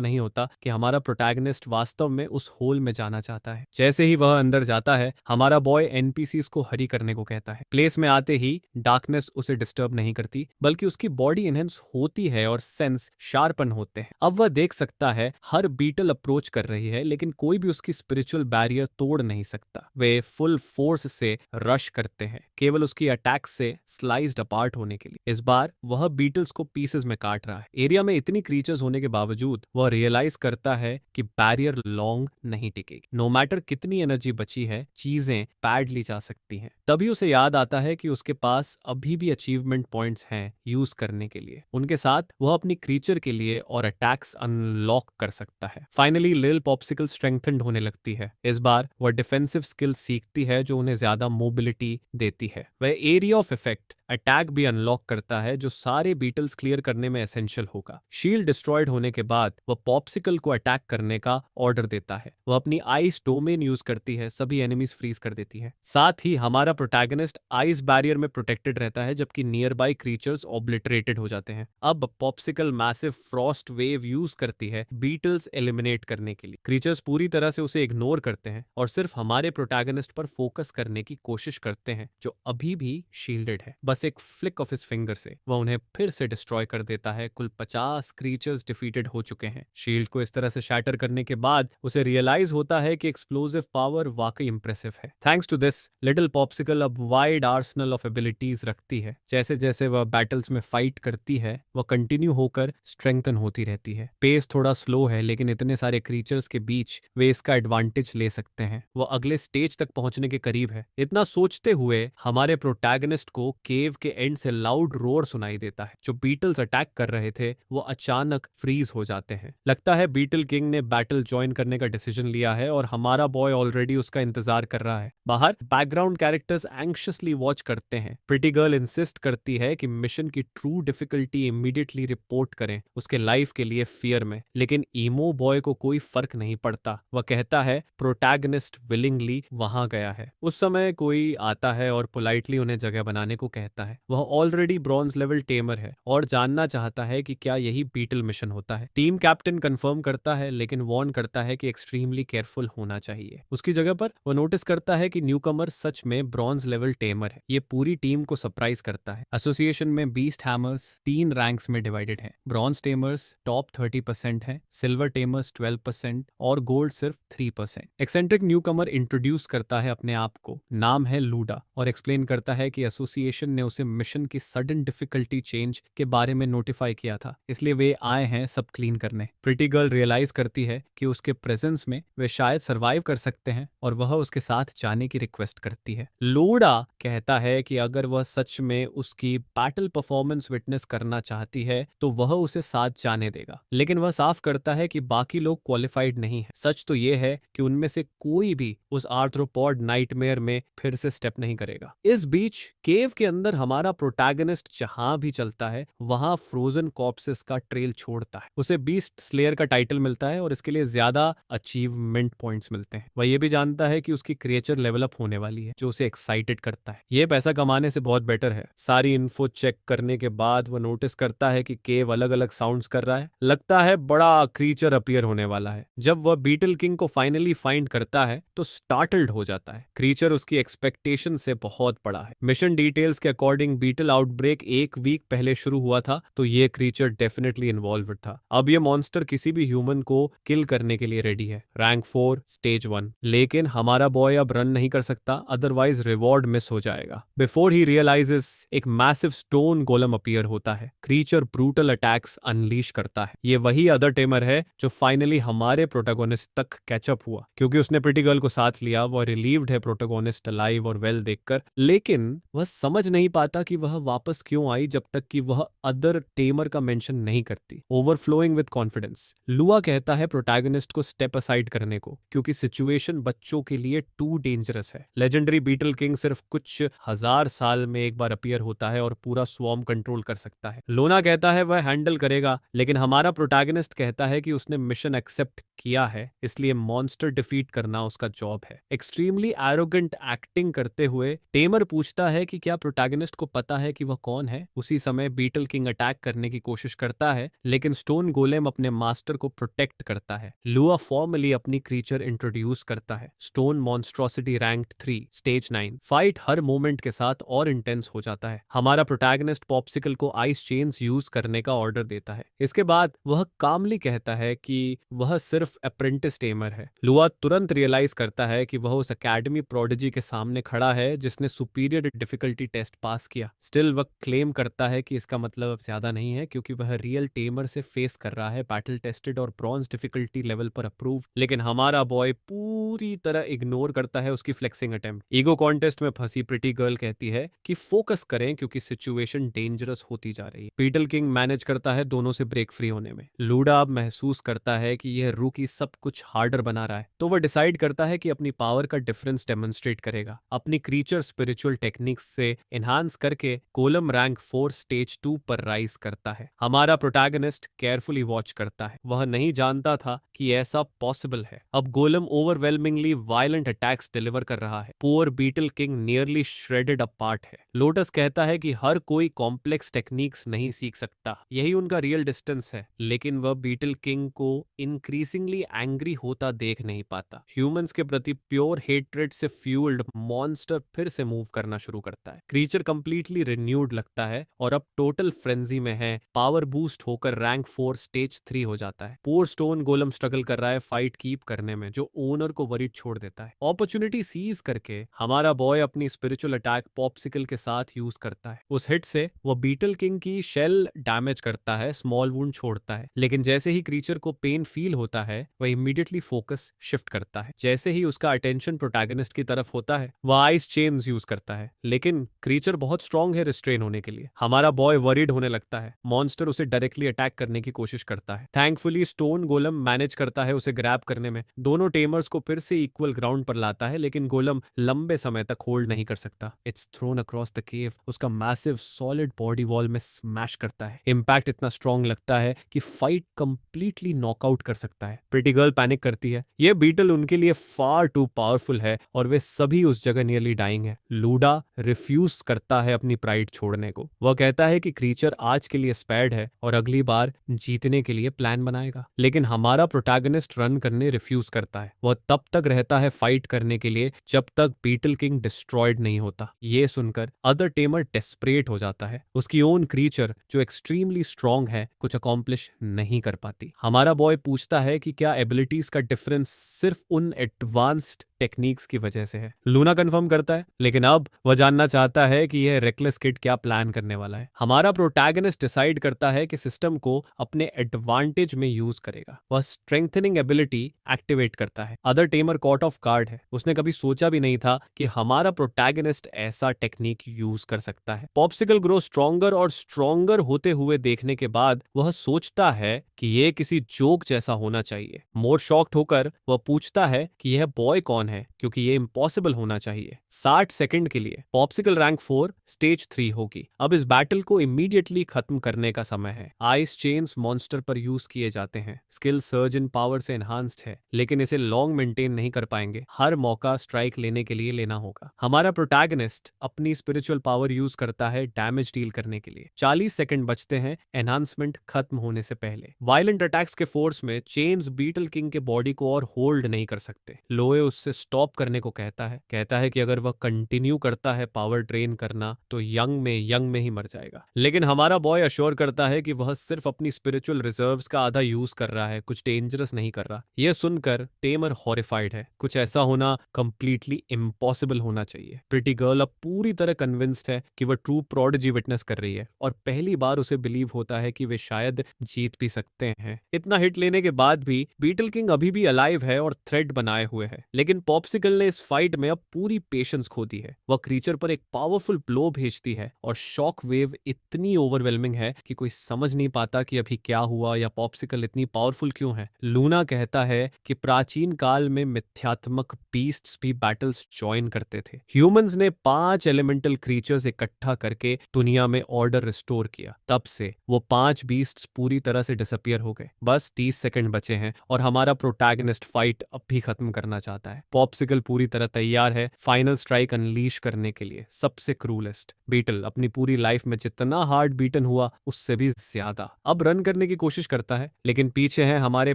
नहीं होता कि हमारा प्रोटैगनिस्ट वास्तव में उस होल में जाना चाहता है। जैसे ही वह अंदर जाता है, हमारा बॉय एनपीसीज को हरी करने को कहता है। प्लेस में आते ही डार्कनेस उसे डिस्टर्ब नहीं करती, बल्कि उसकी बॉडी इनहेंस होती है और सेंस शार्पन होते हैं। अब वह देख सकता है हर बीटल अप्रोच कर रही है, लेकिन कोई भी उसकी स्पिरिचुअल बैरियर तोड़ नहीं सकता। वे फुल फोर्स से रश करते हैं, केवल उसकी अटैक से स्लाइस्ड अपार्ट होने के लिए। इस बार वह बीटल्स को पीसेस में काट रहा है। एरिया में इतनी क्रीचर्स होने के बावजूद वह रियलाइज करता है कि बैरियर लॉन्ग नहीं टिकेगी। नो मैटर कितनी एनर्जी बची है, चीजें पैड ली जा सकती हैं। तभी उसे याद आता है कि उसके पास अभी भी अचीवमेंट पॉइंट्स हैं यूज करने के लिए। उनके साथ वह अपनी क्रीचर के लिए और अटैक्स अनलॉक कर सकता है। फाइनली लिल पॉप्सिकल स्ट्रेंथेंड होने लगती है। इस बार वह डिफेंसिव स्किल सीखती है जो उन्हें ज्यादा मोबिलिटी देती है। वह एरिया ऑफ इफेक्ट अटैक भी अनलॉक करता है जो सारे बीटल्स क्लियर करने में एसेंशियल होगा। शील्ड डिस्ट्रॉयड होने के बाद वह पॉप्सिकल को अटैक करने का ऑर्डर देता है। वह अपनी आइस डोमेन यूज करती है, सभी एनिमीज फ्रीज कर देती है। साथ ही हमारा प्रोटैगनिस्ट आइस बैरियर में प्रोटेक्टेड रहता है जबकि नियर बाई क्रीचर्स ऑब्लिटरेटेड हो जाते हैं। अब popsicle massive Frost wave use करती है बीटल्स एलिमिनेट करने के लिए। क्रीचर्स पूरी तरह से उसे इग्नोर करते हैं और सिर्फ हमारे प्रोटैगनिस्ट पर फोकस करने की कोशिश करते हैं जो अभी भी शील्डेड है। बस एक फ्लिक ऑफ हिज फिंगर से वह उन्हें फिर से डिस्ट्रॉय कर देता है। कुल 50 क्रीचर्स डिफीटेड हो चुके हैं। शील्ड को इस तरह से शैटर करने के बाद उसे रियलाइज होता है कि एक्सप्लोसिव पावर वाकई इंप्रेसिव है। Thanks to this little popsicle अब वाइड आर्सनल ऑफ एबिलिटीज रखती है। जैसे जैसे वह बैटल्स में फाइट करती है वह कंटिन्यू होकर स्ट्रेंथन होती रहती है। पेस थोड़ा स्लो है, लेकिन इतने सारे क्रीचर्स के बीच वे इसका एडवांटेज ले सकते हैं। वह अगले स्टेज तक पहुंचने के करीब है। इतना सोचते हुए हमारे प्रोटैगनिस्ट को केव के एंड से लाउड रोर सुनाई देता है। जो बीटल्स अटैक कर रहे थे वो अचानक फ्रीज हो जाते हैं। लगता है बीटल किंग ने बैटल ज्वाइन करने का डिसीजन लिया है और हमारा बॉय ऑलरेडी उसका इंतजार कर रहा है। बाहर बैकग्राउंड कैरेक्टर्स एंग्शियसली वॉच करते हैं। प्रिटी गर्ल इंसिस्ट करती है कि मिशन की ट्रू डिफिकल्टी इमीडिएटली रिपोर्ट करें उसके लाइफ के लिए फियर में, लेकिन ईमो बॉय को कोई फर्क नहीं पड़ता। वह कहता है प्रोटैगनिस्ट विलिंगली वहां गया है। उस समय कोई आता है और पोलाइटली उन्हें जगह बनाने को कहता है। वह ऑलरेडी ब्रॉन्ज लेवल टेमर है और जानना चाहता है कि क्या यही बीटल मिशन होता है। टीम कैप्टन कंफर्म करता है, लेकिन वार्न करता है कि एक्सट्रीमली केयरफुल होना चाहिए। उसकी जगह पर वह नोटिस करता है कि न्यूकमर सच में ब्रॉन्ज लेवल टेमर है। ये पूरी टीम को सरप्राइज करता है। एसोसिएशन में बीस्ट हैमर्स 3 रैंक्स में डिवाइडेड हैं। ब्रॉन्ज टेमर्स टॉप 30% है, सिल्वर टेमर्स 12% और गोल्ड सिर्फ 3%। एक्सेंट्रिक न्यूकमर इंट्रोड्यूस करता है अपने आप को, नाम है लूडा, और एक्सप्लेन करता है कि एसोसिएशन ने उसे मिशन की सडन डिफिकल्टी चेंज के बारे में नोटिफाई किया था, इसलिए वे आए हैं सब क्लीन करने। प्रिटी गर्ल रियलाइज करती है कि उसके प्रेजेंस में वे शायद सरवाइव कर सकते हैं और वह उसके साथ जाने की रिक्वेस्ट करती है। लूडा कहता है कि अगर वह सच में उसकी बैटल परफॉर्मेंस विटनेस करना चाहती है तो वह उसे साथ जाने देगा, लेकिन वह साफ करता है कि बाकी लोग क्वालिफाइड नहीं है। सच तो यह है कि उनमें से कोई भी उस आर्थ्रोपॉड नाइटमेयर में फिर से स्टेप नहीं करेगा। इस बीच केव के अंदर हमारा प्रोटैगनिस्ट जहां भी चलता है वहां फ्रोजन कॉर्प्सेस का ट्रेल छोड़ता है। उसे बीस्ट स्लेयर का टाइटल मिलता है और इसके लिए ज्यादा अचीवमेंट पॉइंट्स मिलते हैं। वह यह भी जानता है कि उसकी क्रिएचर लेवल अप होने वाली है, जो उसे एक्साइटेड करता है। यह पैसा कमाने से बहुत बेटर है। सारी इन्फो चेक करने के बाद वह नोटिस करता है कि केव अलग अलग साउंड्स कर रहा है, लगता है बड़ा क्रीचर अपीयर होने वाला है। जब वह बीटल किंग को फाइनली फाइंड करता है तो स्टार्टल्ड हो जाता है। क्रीचर उसकी एक्सपेक्टेशन से बहुत बड़ा है। मिशन डिटेल्स के अकॉर्डिंग बीटल आउटब्रेक 1 वीक पहले शुरू हुआ था, तो यह क्रीचर डेफिनेटली इन्वॉल्व था। अब यह मॉन्स्टर किसी भी ह्यूमन को किल करने के लिए रेडी है। Rank 4 stage 1। लेकिन हमारा बॉय अब रन नहीं कर सकता, अदरवाइज रिवॉर्ड मिस हो जाएगा। बिफोर ही रियलाइजेस एक मैसिव स्टोन गोलम अपीयर होता है। क्रीचर ब्रूटल अटैक्स अनलीश करता है। ये वही अदर टेमर है जो फाइनली हमारे प्रोटोगोनिस्ट तक कैचअप हुआ। क्योंकि उसने प्रिटी गर्ल को साथ लिया, वह रिलीव्ड है प्रोटोगोनिस्ट अलाइव और वेल देखकर, लेकिन वह समझ नहीं पाता कि वह वापस क्यों आई जब तक कि वह अदर टेमर का मेंशन नहीं करती। ओवरफ्लोइंग विद कॉन्फिडेंस, लुआ कहता है प्रोटैगनिस्ट को स्टेप असाइड करने को, क्योंकि सिचुएशन बच्चों के लिए टू डेंजरस है। लेजेंडरी बीटल किंग सिर्फ कुछ हजार साल में एक बार अपीयर होता है और पूरा स्वॉर्म कंट्रोल कर सकता है। लोना कहता है वह हैंडल करेगा, लेकिन हमारा प्रोटैगनिस्ट कहता है कि उसने मिशन एक्सेप्ट किया है, इसलिए मॉन्स्टर डिफीट करना उसका जॉब है। एक्सट्रीमली एरोगेंट एक्टिंग करते हुए टेमर पूछता है कि क्या प्रोटैगनिस्ट को पता है कि वह कौन है। उसी समय बीटल किंग अटैक करने की कोशिश करता है, लेकिन स्टोन गोलेम अपने मास्टर को प्रोटेक्ट करता है। लुआ फॉर्मली अपनी क्रीचर इंट्रोड्यूस करता है, स्टोन मॉन्स्ट्रोसिटी रैंक 3 स्टेज 9। फाइट हर मोमेंट के साथ और इंटेंस हो जाता है। हमारा प्रोटैगनिस्ट पॉप्सिकल को आइस चेन्स यूज करने का ऑर्डर देता है। इसके बाद वह कामली कहता है कि वह सिर्फ अप्रेंटिस टेमर है। लुआ तुरंत रियलाइज करता है कि वह उस एकेडमी प्रोडिजी के सामने खड़ा है जिसने सुपीरियर डिफिकल्टी टेस्ट पास किया। स्टिल वह क्लेम करता है कि इसका मतलब अब ज्यादा नहीं है, क्योंकि वह रियल टेमर से फेस कर रहा है, बैटल टेस्टेड और ब्रॉन्ज डिफिकल्टी लेवल पर अप्रूव। लेकिन हमारा बॉय पूरी तरह इग्नोर करता है उसकी फ्लेक्सिंग अटेम्प्ट। ईगो कॉन्टेस्ट में फंसी प्रिटी गर्ल कहती है कि फोकस करें क्योंकि सिचुएशन डेंजरस होती जा रही है। बीटल किंग मैनेज करता है दोनों से ब्रेक फ्री होने में। लूडा अब महसूस करता है कि यह रूकी सब कुछ हार्डर बना रहा है, तो वह डिसाइड करता है कि अपनी पावर का डिफरेंस डेमोन्स्ट्रेट करेगा। अपनी क्रीचर स्पिरिचुअल टेक्निक्स से एनहांस करके गोलम रैंक 4 स्टेज 2 पर राइज करता है। हमारा प्रोटैगनिस्ट केयरफुली वॉच करता है। वह नहीं जानता था कि ऐसा पॉसिबल है। अब Golem overwhelmingly violent attacks deliver कर रहा है। Poor beetle king nearly shredded apart है। लोटस कहता है कि हर कोई कॉम्प्लेक्स टेक्निक्स नहीं सीख सकता, यही उनका रियल डिस्टेंस है, लेकिन वह बीटल किंग को इंक्रीजिंगली एंग्री होता देख नहीं पाता। ह्यूमंस के प्रति प्योर हेट्रेड से फ्यूल्ड मॉन्स्टर फिर से मूव करना शुरू करता है। क्रीचर कंप्लीटली रिन्यूड लगता है और अब टोटल फ्रेंजी में है। पावर बूस्ट होकर रैंक 4 स्टेज 3 हो जाता है। पोर स्टोन गोलम स्ट्रगल कर रहा है फाइट कीप करने में, जो ओनर को वरीड छोड़ देता है। अपॉर्चुनिटी सीज करके हमारा बॉय अपनी स्पिरिचुअल अटैक पॉप्सिकल के साथ यूज करता है। उस हिट से वह बीटल किंग की शेल डैमेज करता है, स्मॉल वुंड छोड़ता है, लेकिन जैसे ही क्रीचर को पेन फील होता है वह इमीडिएटली फोकस शिफ्ट करता है। जैसे ही उसका अटेंशन प्रोटैगनिस्ट की तरफ होता है वह आइस चेन्स यूज करता है, लेकिन क्रीचर बहुत स्ट्रांग है रिस्ट्रेन होने के लिए। हमारा बॉय वरीड होने लगता है। मॉन्स्टर उसे डायरेक्टली अटैक करने की कोशिश करता है। थैंकफुली स्टोन गोलम मैनेज करता है उसे ग्रैब करने में। दोनों टेमर्स को फिर से इक्वल ग्राउंड पर लाता है, लेकिन गोलम लंबे समय तक होल्ड नहीं कर सकता। It's thrown across the cave, उसका मैसिव सॉलिड बॉडी वॉल में स्मैश करता है। इंपैक्ट इतना स्ट्रांग लगता है कि फाइट कंप्लीटली नॉकआउट कर सकता है। प्रिटी गर्ल पैनिक करती है। यह बीटल उनके लिए फार टू पावरफुल है और वे सभी उस जगह नियरली डाइंग है। लूडा रिफ्यूज करता है अपनी प्राइड छोड़ने को। वह कहता है कि क्रीचर आज के लिए स्पेयर्ड है और अगली बार जीतने के लिए प्लान बनाएगा, लेकिन हमारा प्रोटैगनिस्ट रन करने रिफ्यूज करता है। वह तब तक रहता है फाइट करने के लिए जब तक बीटल किंग डिस्ट्रॉयड नहीं होता। ये सुनकर अदर टेमर डेस्परेट हो जाता है, उसकी ओन क्रीचर जो एक्सट्रीमली स्ट्रांग है कुछ अकॉम्प्लिश नहीं कर पाती। हमारा बॉय पूछता है कि क्या एबिलिटीज का डिफरेंस सिर्फ उन एडवांस्ड टेक्निक्स की वजह से है। लूना कंफर्म करता है, लेकिन अब वह जानना चाहता है कि यह रेकलेस किड क्या प्लान करने वाला है। हमारा प्रोटैगनिस्ट डिसाइड करता है कि सिस्टम को अपने एडवांटेज में यूज करेगा। वह स्ट्रेंथनिंग एबिलिटी एक्टिवेट करता है। Other tamer caught off guard है, उसने कभी सोचा भी नहीं था कि हमारा प्रोटैगनिस्ट ऐसा टेक्निक यूज कर सकता है। पॉप्सिकल ग्रो स्ट्रॉन्गर और स्ट्रॉन्गर होते हुए देखने के बाद वह सोचता है कि यह किसी जोक जैसा होना चाहिए। मोर शॉक्ड होकर वह पूछता है कि यह बॉय कौन है, क्योंकि यह इम्पॉसिबल होना चाहिए। 60 सेकंड के लिए पॉप्सिकल रैंक 4 स्टेज 3 होगी। अब इस बैटल को इमीडिएटली खत्म करने का समय है। आइस चेन्स मॉन्स्टर पर यूज किए जाते हैं। स्किल सर्ज इन पावर से एनहांस्ड है, लेकिन इसे लॉन्ग मेंटेन नहीं कर पाएंगे। हर मौका स्ट्राइक लेने के लिए लेना होगा। हमारा प्रोटैगनिस्ट अपनी स्पिरिचुअल पावर यूज करता है डैमेज डील करने के लिए। 40 सेकंड बचते हैं एनहांसमेंट खत्म होने से पहले। वायलेंट अटैक्स के फोर्स में चेन्स बीटल किंग के बॉडी को और होल्ड नहीं कर सकते। लोए उससे स्टॉप करने को कहता है कि अगर वह कंटिन्यू करता है पावर ड्रेन करना तो यंग में ही मर जाएगा। लेकिन हमारा बॉय अश्योर करता है कि वह सिर्फ अपनी स्पिरिचुअल रिजर्व्स का आधा यूज कर रहा है, कुछ डेंजरस नहीं कर रहा। यह सुनकर टेमर हॉरिफाइड है। कुछ ऐसा होना कंप्लीटली इम्पॉसिबल होना चाहिए। प्रिटी गर्ल अब पूरी तरह कन्विंस्ड है कि वह ट्रू प्रोडिजी विटनेस कर रही है और पहली बार उसे बिलीव होता है कि वे शायद जीत भी सकते हैं। इतना हिट लेने के बाद भी बीटल किंग अभी भी अलाइव है और थ्रेड बनाए हुए है, लेकिन पॉप्सिकल ने इस फाइट में अब पूरी पेशेंस खो दी है। वह क्रीचर पर एक पावरफुल ब्लो भेजती है और शॉक वेव इतनी ओवरवेलमिंग है कि कोई समझ नहीं पाता कि अभी क्या हुआ या पॉप्सिकल इतनी पावरफुल क्यों है। लूना कहता है कि प्राचीन काल में मिथ्यात्मक बीस्ट्स भी बैटल्स ज्वाइन करते थे। ह्यूमंस ने 5 एलिमेंटल क्रीचर्स इकट्ठा करके दुनिया में ऑर्डर रिस्टोर किया। तब से वो 5 बीस्ट्स पूरी तरह से डिसअपियर हो गए। बस 30 सेकंड बचे हैं और हमारा प्रोटैगनिस्ट फाइट अब भी खत्म करना चाहता है। पॉप्सिकल पूरी तरह तैयार है फाइनल स्ट्राइक अनलीश करने के लिए। सबसे क्रूलेस्ट बीटल अपनी पूरी लाइफ में जितना हार्ड बीटन हुआ उससे भी ज्यादा अब रन करने की कोशिश करता है, लेकिन पीछे है हमारे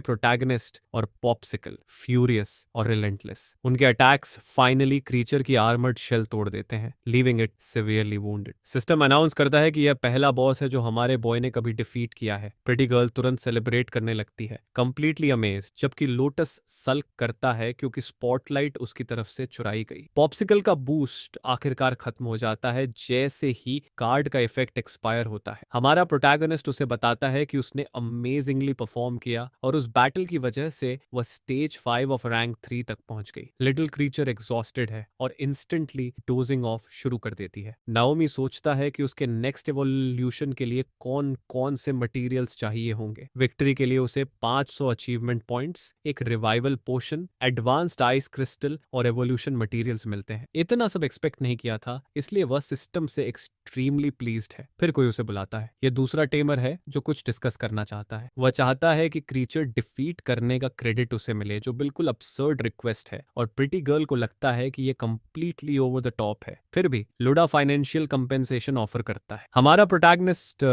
प्रोटैगनिस्ट और पॉप्सिकल, फ्यूरियस और रिलेंटलेस। उनके अटैक्स फाइनली क्रीचर की आर्मर्ड शेल तोड़ देते हैं, leaving it severely wounded. System announce करता है कि यह पहला बॉस है जो हमारे बॉय ने कभी डिफीट किया है। प्रिटी गर्ल तुरंत सेलिब्रेट करने लगती है, कंप्लीटली अमेज्ड, जबकि लोटस सल्क करता है क्योंकि स्पॉटलाइट उसकी तरफ से चुराई गई। पॉप्सिकल का बूस्ट आखिरकार खत्म हो जाता है जैसे ही कार्ड का इफेक्ट एक्सपायर होता है। हमारा प्रोटैगनिस्ट उसे बताता है कि उसने अमेजिंगली परफॉर्म किया और उस बैटल की वजह से वह स्टेज 5 ऑफ रैंक 3 तक पहुंच गई। लिटिल क्रीचर एग्जॉस्टेड है और इंस्टेंटली डोजिंग ऑफ शुरू कर देती है। नाओमी सोचता है कि उसके नेक्स्ट एवोल्यूशन के लिए कौन कौन से मटेरियल्स चाहिए होंगे। विक्ट्री के लिए उसे 500 अचीवमेंट पॉइंट्स, एक रिवाइवल पोशन, एडवांस्ड आइस क्रिस्टल और एवोल्यूशन मटेरियल्स मिलते हैं। इतना सब एक्सपेक्ट नहीं किया था, इसलिए वह सिस्टम से एक्सट्रीमली प्लीज्ड है। फिर कोई उसे बुलाता है। यह दूसरा टेमर है जो कुछ डिस्कस करना चाहता है। वह चाहता है कि क्रीचर डिफीट करने का क्रेडिट उसे मिले, जो बिल्कुल absurd रिक्वेस्ट है और प्रिटी गर्ल को लगता है कि यह कंप्लीटली ओवर द टॉप है। फिर भी लुडा फाइनेंशियल कंपेंसेशन ऑफर करता है। हमारा प्रोटैगनिस्ट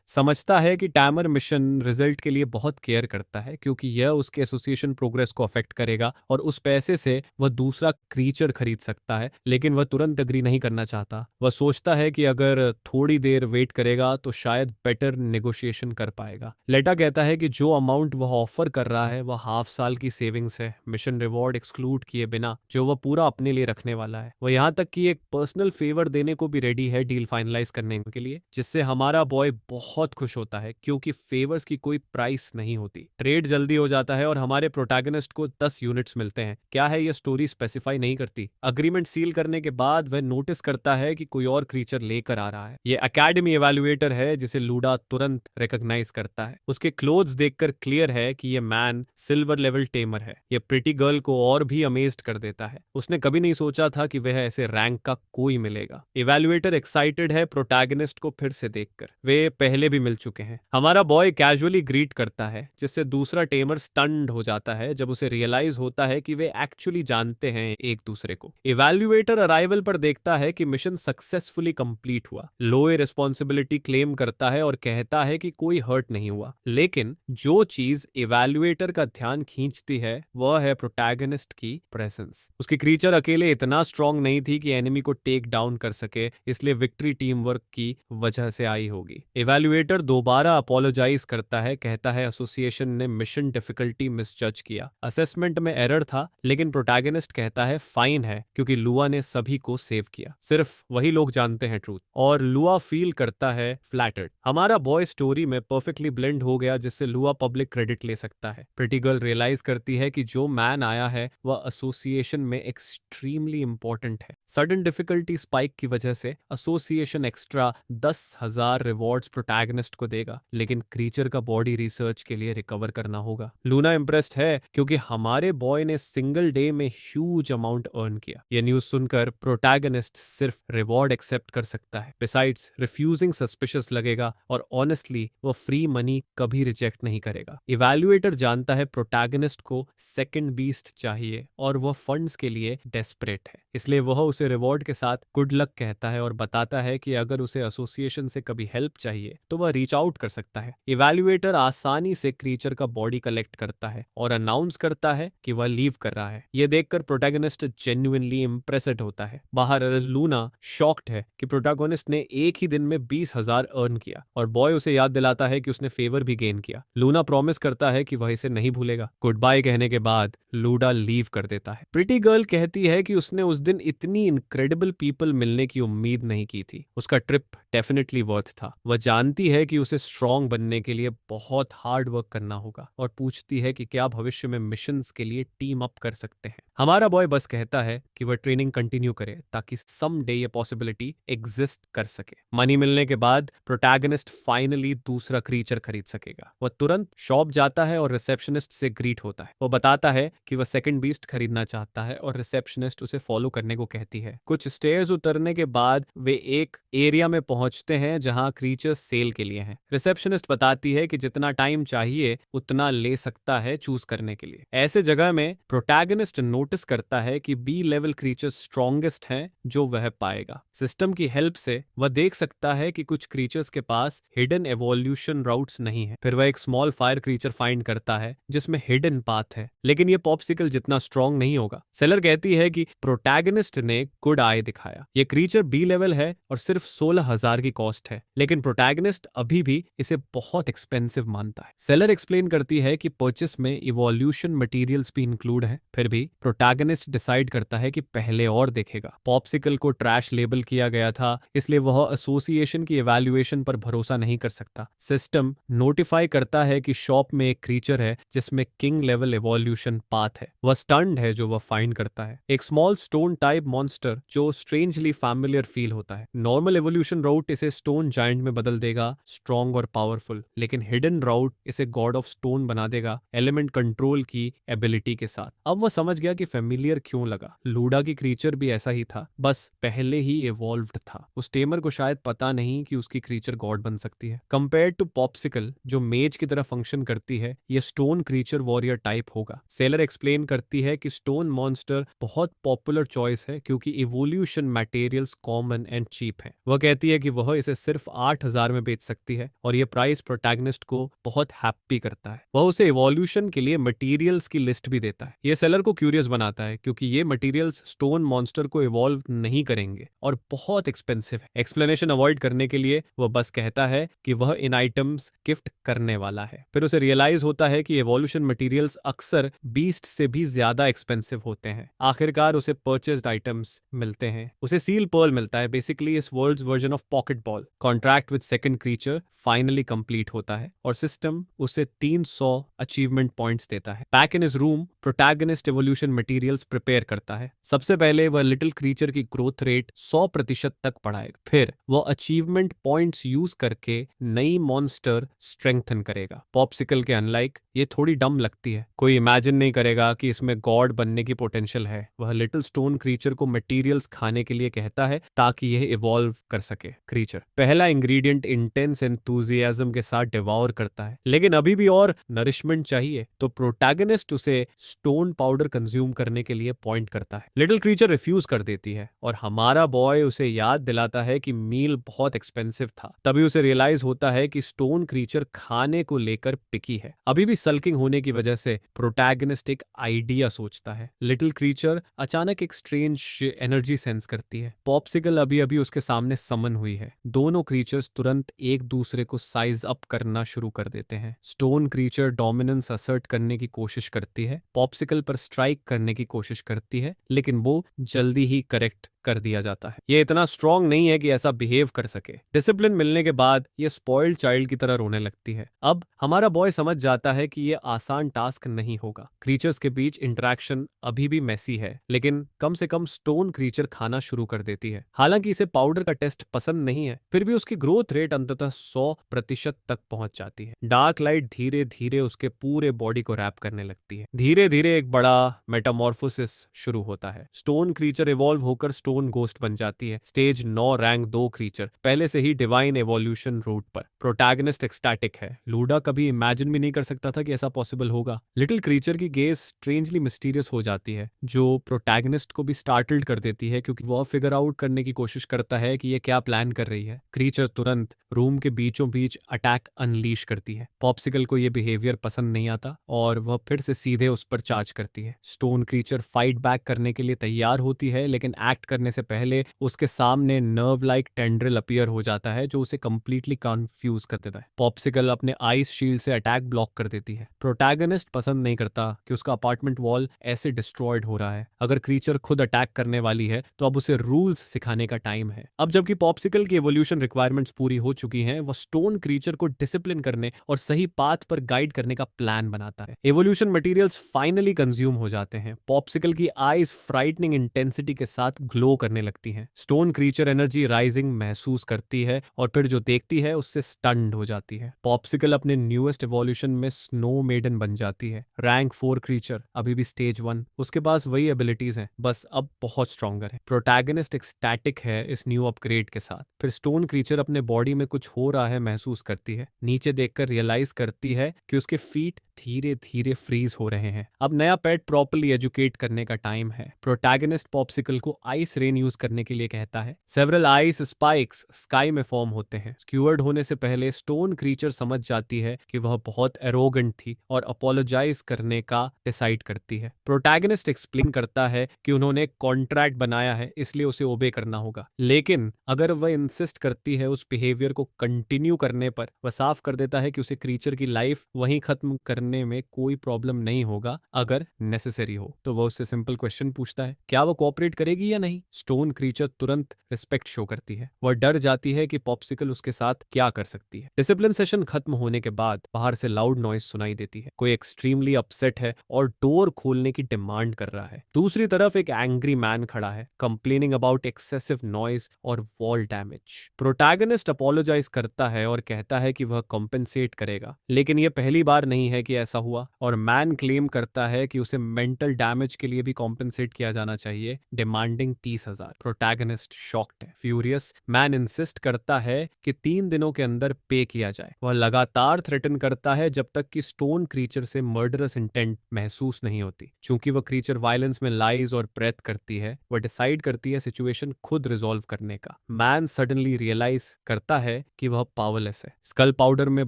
समझता है कि टैमर मिशन रिजल्ट के लिए बहुत केयर करता है, क्योंकि यह उसके एसोसिएशन प्रोग्रेस को अफेक्ट करेगा और उस पैसे से वह दूसरा क्रीचर खरीद सकता है। लेकिन वह तुरंत अग्री नहीं करना चाहता। वह सोचता है कि अगर थोड़ी देर वेट करेगा तो शायद बेटर नेगोशिएशन कर पाएगा। लेटा कहता है कि जो अमाउंट वह ऑफर कर रहा है वह हाफ साल की सेविंग्स है, मिशन रिवॉर्ड एक्सक्लूड किए बिना, जो वह पूरा अपने लिए रखने वाला है। वह यहाँ तक कि एक पर्सनल फेवर देने को भी रेडी है डील फाइनलाइज करने के लिए, जिससे हमारा बॉय बहुत खुश होता है, क्योंकि फेवर्स की कोई प्राइस नहीं होती। ट्रेड जल्दी हो जाता है और हमारे प्रोटैगनिस्ट को 10 यूनिट्स मिलते हैं। क्या है यह स्टोरी स्पेसिफाई नहीं करती। अग्रीमेंट सील करने के बाद वह नोटिस करता है कि कोई और क्रीचर लेकर आ रहा है। यह एकेडमी इवैल्यूएटर है जिसे लूडा तुरंत रिकॉग्नाइज करता है। उसके क्लोथ्स देखकर क्लियर है कि यह मैन सिल्वर लेवल टेमर है। यह प्रिटी गर्ल को और भी अमेज्ड कर देता है। उसने कभी नहीं सोचा था कि वह ऐसे रैंक का कोई मिलेगा। इवैल्यूएटर एक्साइटेड है प्रोटैगनिस्ट को फिर से देखकर। वे पहले भी मिल चुके हैं। हमारा बॉय कैजुअली ग्रीट करता है, जिससे दूसरा टेमर स्टन्ड हो जाता है जब उसे रियलाइज होता है कि वे एक्चुअली सक्सेसफुली जानते हैं एक दूसरे को। इवैल्यूएटर अराइवल पर देखता है कि मिशन सक्सेसफुली कंप्लीट हुआ, लोए रिस्पॉन्सिबिलिटी क्लेम करता है और कहता है कि कोई हर्ट नहीं हुआ। लेकिन जो चीज इवैल्यूएटर का ध्यान खींचती है वह है प्रोटैगनिस्ट की प्रेजेंस। उसकी क्रीचर अकेले इतना स्ट्रांग नहीं थी कि एनिमी को टेक डाउन कर सके, इसलिए विक्ट्री टीम वर्क की वजह से आई होगी। इवैल्यूएटर दोबारा अपोलोजाइज करता है, कहता है एसोसिएशन ने मिशन डिफिकल्टी मिसजज किया, असेसमेंट में एरर था, लेकिन प्रोटैगनिस्ट कहता है फाइन है क्योंकि लुआ ने सभी को सेव किया, सिर्फ वही लोग जानते हैं ट्रूथ। और लुआ फील करता है फ्लैटर्ड। हमारा बॉय स्टोरी में परफेक्टली ब्लेंड हो गया जिससे लुआ पब्लिक क्रेडिट ले सकता है। प्रिटी गर्ल रियलाइज करती है कि जो मैन आया है वह एसोसिएशन में एक्सट्रीमली इंपॉर्टेंट है। सडन डिफिकल्टी स्पाइक की वजह से एसोसिएशन एक्स्ट्रा 10,000 रिवॉर्ड्स प्रोटैगनिस्ट को देगा, लेकिन क्रीचर का बॉडी रिसर्च के लिए रिकवर करना होगा। लूना इम्प्रेस्ड है क्योंकि हमारे बॉय ने सिंगल डे में ह्यूज अमाउंट अर्न किया। यह न्यूज सुनकर प्रोटैगनिस्ट सिर्फ रिवॉर्ड एक्सेप्ट कर सकता है, बिसाइड्स रिफ्यूजिंग सस्पिशियस लगेगा और ऑनेस्टली वो फ्री मनी कभी रिजेक्ट नहीं करेगा। इवैल्यूएटर जानता है प्रोटैगनिस्ट को सेकंड बीस्ट चाहिए और वह फंड्स के लिए डेस्परेट है, इसलिए वह उसे रिवॉर्ड के साथ गुड लक कहता है और बताता है कि अगर उसे एसोसिएशन से कभी हेल्प चाहिए तो वह रीच आउट कर सकता है। इवैल्यूएटर आसानी से क्रीचर का बॉडी कलेक्ट करता है और अनाउंस करता है कि वह लीव कर रहा है। यह देखकर प्रोटैगनिस्ट जेन्युइनली इंप्रेस्ड होता है। बाहर लूना शॉक्ड है कि प्रोटैगनिस्ट ने एक ही दिन में 20,000 अर्न किया और बॉय उसे याद दिलाता है कि उसने फेवर भी गेन किया। लूना प्रॉमिस करता है कि वह इसे नहीं भूलेगा। गुड बाय कहने के बाद लूडा लीव कर देता है। प्रिटी गर्ल कहती है कि उसने उस दिन इतनी इनक्रेडिबल पीपल मिलने की उम्मीद नहीं की थी। उसका ट्रिप डेफिनेटली वर्थ था। वह जानती है कि उसे स्ट्रांग बनने के लिए बहुत हार्ड वर्क करना होगा और पूछती है कि क्या भविष्य में मिशंस के लिए टीम अप कर सकते हैं। हमारा बॉय बस कहता है कि वह ट्रेनिंग कंटिन्यू करे ताकि सम डे ये पॉसिबिलिटी एग्जिस्ट कर सके। मनी मिलने के बाद प्रोटैगनिस्ट फाइनली दूसरा क्रीचर खरीद सकेगा। वह तुरंत शॉप जाता है और रिसेप्शनिस्ट से ग्रीट होता है। वो बताता है कि वह सेकंड बीस्ट खरीदना चाहता है और रिसेप्शनिस्ट उसे फॉलो करने को कहती है। कुछ स्टेयर्स उतरने के बाद वे एक एरिया में पहुंचते हैं जहां क्रीचर्स सेल के लिए हैं। रिसेप्शनिस्ट बताती है कि जितना टाइम चाहिए उतना ले सकता है चूज करने के लिए। ऐसे जगह में प्रोटैगनिस्ट नोटिस करता है कि बी लेवल क्रीचर्स स्ट्रॉन्गेस्ट हैं जो वह पाएगा। सिस्टम की हेल्प से वह देख सकता है कि कुछ क्रीचर्स के पास हिडन एवोल्यूशन राउट्स नहीं है। फिर वह एक स्मॉल फायर क्रीचर फाइंड करता है जिसमें हिडन पाथ है, लेकिन यह पॉप्सिकल जितना स्ट्रॉन्ग नहीं होगा। सेलर कहती है कि प्रोटैगनिस्ट ने गुड आई दिखाया। यह क्रीचर बी लेवल है और सिर्फ 16,000 की कॉस्ट है, लेकिन प्रोटैगनिस्ट अभी भी इसे बहुत एक्सपेंसिव मानता है। सेलर एक्सप्लेन करती है कि परचेस में इवोल्यूशन मटेरियल्स भी इंक्लूड है। फिर भी प्रोटैगनिस्ट डिसाइड करता है कि पहले और देखेगा। पॉप्सिकल को ट्रैश लेबल किया गया था, इसलिए वह एसोसिएशन की इवैल्यूएशन पर भरोसा नहीं कर सकता। सिस्टम नोटिफाई करता है कि शॉप में एक क्रीचर है जिसमें किंग लेवल इवोल्यूशन पाथ है। वह स्टन्ड है जो वह फाइंड करता है, एक स्मॉल स्टोन टाइप मॉन्स्टर जो स्ट्रेंजली फैमिलियर फील होता है। नॉर्मल इवोल्यूशन राउट इसे स्टोन जायंट में बदल देगा, स्ट्रॉन्ग और पावरफुल, लेकिन हिडन राउट इसे गॉड ऑफ स्टोन बना देगा, एलिमेंट कंट्रोल की एबिलिटी के साथ। अब वह समझ गया कि फेमिलियर क्यों लगा। लूडा की क्रीचर भी ऐसा ही था, बस पहले ही इवॉल्व्ड था। उस टेमर को शायद पता नहीं कि उसकी क्रीचर गॉड बन सकती है। कंपेयर टू पॉप्सिकल जो मेज की तरह फंक्शन करती है, यह स्टोन क्रीचर वॉरियर टाइप होगा। सेलर एक्सप्लेन करती है कि स्टोन मॉन्स्टर बहुत पॉपुलर चॉइस है क्योंकि evolution materials common and cheap है। वह कहती है कि वह इसे सिर्फ 8,000 में बेच सकती है और यह प्राइस प्रोटैगनिस्ट को बहुत हैप्पी करता है। वह उसे इवोल्यूशन के लिए मटेरियल्स की लिस्ट भी देता है। यह सेलर को क्यूरियस बनाता है क्योंकि ये मटेरियल्स स्टोन मॉन्स्टर को इवॉल्व नहीं करेंगे और बहुत एक्सपेंसिव है। एक्सप्लेनेशन अवॉइड करने के लिए वह बस कहता है कि वह इन आइटम्स गिफ्ट करने वाला है। फिर उसे रियलाइज होता है कि इवोल्यूशन मटेरियल्स अक्सर बीस्ट से भी ज्यादा एक्सपेंसिव होते हैं। आखिरकार उसे परचेज्ड आइटम्स मिलते हैं। उसे सील पर्ल मिलता है, बेसिकली इस worlds version of pocket ball. Contract with second creature finally complete होता है और सिस्टम उसे 300 अचीवमेंट पॉइंट्स देता है। Back in his room protagonist evolution materials prepare करता है। सबसे पहले वह लिटिल क्रीचर की ग्रोथ रेट 100% तक बढ़ाएगा। फिर वह अचीवमेंट पॉइंट्स यूज करके नई मॉन्स्टर स्ट्रेंथन करेगा। पॉप्सिकल के अनलाइक ये थोड़ी डम लगती है। कोई इमेजिन नहीं करेगा कि इसमें गॉड बनने की पोटेंशियल है। वह लिटिल स्टोन क्रीचर को मटेरियल्स खाने के लिए कहता है ताकि यह इवॉल्व कर सके। क्रीचर पहला इंग्रेडिएंट इंटेंस एंथुसियाज्म के साथ डिवॉर करता है, लेकिन अभी भी और नरिशमेंट चाहिए, तो प्रोटैगनिस्ट उसे स्टोन पाउडर कंज्यूम कंज्यूम करने के लिए पॉइंट करता है। लिटिल क्रीचर रिफ्यूज कर देती है और हमारा बॉय उसे याद दिलाता है कि मील बहुत एक्सपेंसिव था। तभी उसे रियलाइज होता है कि स्टोन क्रीचर खाने को लेकर पिकी है। अभी भी सल्किंग होने की वजह से प्रोटैगनिस्ट एक आइडिया सोचता है। लिटिल क्रीचर अचानक एक स्ट्रेंज एनर्जी सेंस करती है। पॉप्सिकल अभी अभी उसके सामने समन हुई है। दोनों क्रीचर्स तुरंत एक दूसरे को साइज अप करना शुरू कर देते हैं। स्टोन क्रीचर डोमिनेंस असर्ट करने की कोशिश करती है, पॉप्सिकल पर स्ट्राइक करने की कोशिश करती है, लेकिन वो जल्दी ही करेक्ट कर दिया जाता है। ये इतना स्ट्रांग नहीं है कि ऐसा बिहेव कर सके। डिसिप्लिन मिलने के बाद ये स्पॉइल्ड चाइल्ड की तरह रोने लगती है। अब हमारा बॉय समझ जाता है कि ये आसान टास्क नहीं होगा। क्रीचर्स के बीच इंटरेक्शन अभी भी मेसी है, लेकिन कम से कम स्टोन क्रीचर खाना शुरू कर देती है। हालांकि इसे पाउडर का टेस्ट पसंद नहीं है, फिर भी उसकी ग्रोथ रेट अंततः 100% तक पहुंच जाती है। डार्क लाइट धीरे धीरे उसके पूरे बॉडी को रैप करने लगती है। धीरे धीरे एक बड़ा मेटामॉर्फोसिस शुरू होता है। स्टोन क्रीचर इवॉल्व होकर स्टोन घोस्ट बन जाती है। स्टेज 9 रैंक 2 क्रीचर पहले से ही डिवाइन एवोल्यूशन रूट पर। प्रोटैगनिस्ट एक्सटैटिक है। लूडा कभी इमेजिन भी नहीं कर सकता था कि ऐसा पॉसिबल होगा। लिटिल क्रीचर की गेज स्ट्रेंजली मिस्टीरियस हो जाती है, जो प्रोटैगनिस्ट को भी स्टार्टल्ड कर देती है, क्योंकि वह फिगर आउट करने की कोशिश करता है कि ये क्या प्लान कर रही है। क्रीचर तुरंत रूम के बीचों बीच अटैक अनलीश करती है। पॉप्सिकल को यह बिहेवियर पसंद नहीं आता और वह फिर से सीधे उस पर चार्ज करती है। स्टोन क्रीचर फाइट बैक करने के लिए तैयार होती है, लेकिन एक्ट करने से पहले उसके सामने नर्व लाइक टेंड्रिल अपीयर हो जाता है, जो उसे कंप्लीटली कंफ्यूज कर देता है। पॉप्सिकल अपने आइस शील्ड से अटैक ब्लॉक कर देती है। प्रोटैगनिस्ट पसंद नहीं करता कि उसका अपार्टमेंट वॉल ऐसे डिस्ट्रॉयड हो रहा है। अगर क्रीचर खुद अटैक करने वाली है तो अब उसे रूल्स सिखाने का टाइम है। अब जबकि पॉप्सिकल की एवोल्यूशन रिक्वायरमेंट्स पूरी हो चुकी हैं, वह स्टोन क्रीचर को डिसिप्लिन करने और सही पाथ पर गाइड करने का प्लान बनाता है। एवोल्यूशन मटेरियल्स फाइनली कंज्यूम हो जाते हैं। पॉप्सिकल की आईज फ्राइटनिंग इंटेंसिटी के साथ ग्लो करने लगती हैं। स्टोन क्रीचर एनर्जी राइजिंग महसूस करती है और फिर जो देखती है उससे स्टन्ड हो जाती है। पॉप्सिकल अपने न्यूएस्ट एवोल्यूशन में स्नो मेडन बन जाती है। रैंक 4 क्रीचर, अभी भी स्टेज 1। उसके पास वही एबिलिटीज हैं, बस अब बहुत स्ट्रॉन्गर है। प्रोटैगनिस्ट एक्सटैटिक है इस न्यू अपग्रेड के साथ। फिर स्टोन क्रीचर अपने बॉडी में कुछ हो रहा है महसूस करती है। नीचे देखकर रियलाइज करती है कि उसके फीट धीरे धीरे फ्रीज हो रहे हैं। अब नया पेट प्रॉपर्ली एजुकेट करने का टाइम है। प्रोटैगनिस्ट पॉप्सिकल को आइस रेन यूज करने के लिए कहता है। सेवरल आइस स्पाइक्स स्काई में फॉर्म होते हैं। स्क्यूअर्ड होने से पहले स्टोन क्रीचर समझ जाती है कि वह बहुत एरोगेंट थी और अपोलोजाइज करने का डिसाइड करती है। प्रोटैगनिस्ट एक्सप्लेन करता है कि उन्होंने कॉन्ट्रैक्ट बनाया है, इसलिए उसे ओबे करना होगा, लेकिन अगर वह इंसिस्ट करती है उस बिहेवियर को कंटिन्यू करने पर, वह साफ कर देता है कि उसे क्रीचर की लाइफ वहीं खत्म करने में कोई प्रॉब्लम नहीं होगा। अगर नेसेसरी हो तो वह उससे सिंपल क्वेश्चन पूछता है, क्या वो कोऑपरेट करेगी या नहीं। स्टोन क्रीचर तुरंत रिस्पेक्ट शो करती है। वह डर जाती है कि पॉप्सिकल उसके साथ क्या कर सकती है। डिसिप्लिन सेशन खत्म होने के बाद बाहर से लाउड नॉइज सुनाई देती है। कोई एक्सट्रीमली अपसेट है और डोर खोलने की डिमांड कर रहा है। दूसरी तरफ एक एंग्री मैन खड़ा है, कंप्लेनिंग अबाउट एक्सेसिव नॉइज और वॉल डैमेज। प्रोटैगनिस्ट अपोलोजाइज करता है और कहता है कि वह कॉम्पेंसेट करेगा, लेकिन यह पहली बार नहीं है कि ऐसा हुआ, और मैन क्लेम करता है कि उसे मेंटल डैमेज के लिए भी कॉम्पेंसेट किया जाना चाहिए, डिमांडिंग 30,000। प्रोटैगनिस्ट शॉक्ड है। फ्यूरियस मैन इंसिस्ट करता है कि 3 दिनों के अंदर पे किया जाए। वह लगातार थ्रेटन करता है जब तक कि स्टोन क्रीचर से मर्डरस इंटेंट महसूस नहीं होती। चूंकि वह क्रीचर वायलेंस में लाइज और ब्रेथ करती है, वह डिसाइड करती है सिचुएशन खुद रिजॉल्व करने का। मैन सडनली रियलाइज करता है कि वह पावरलेस है। स्कल पाउडर में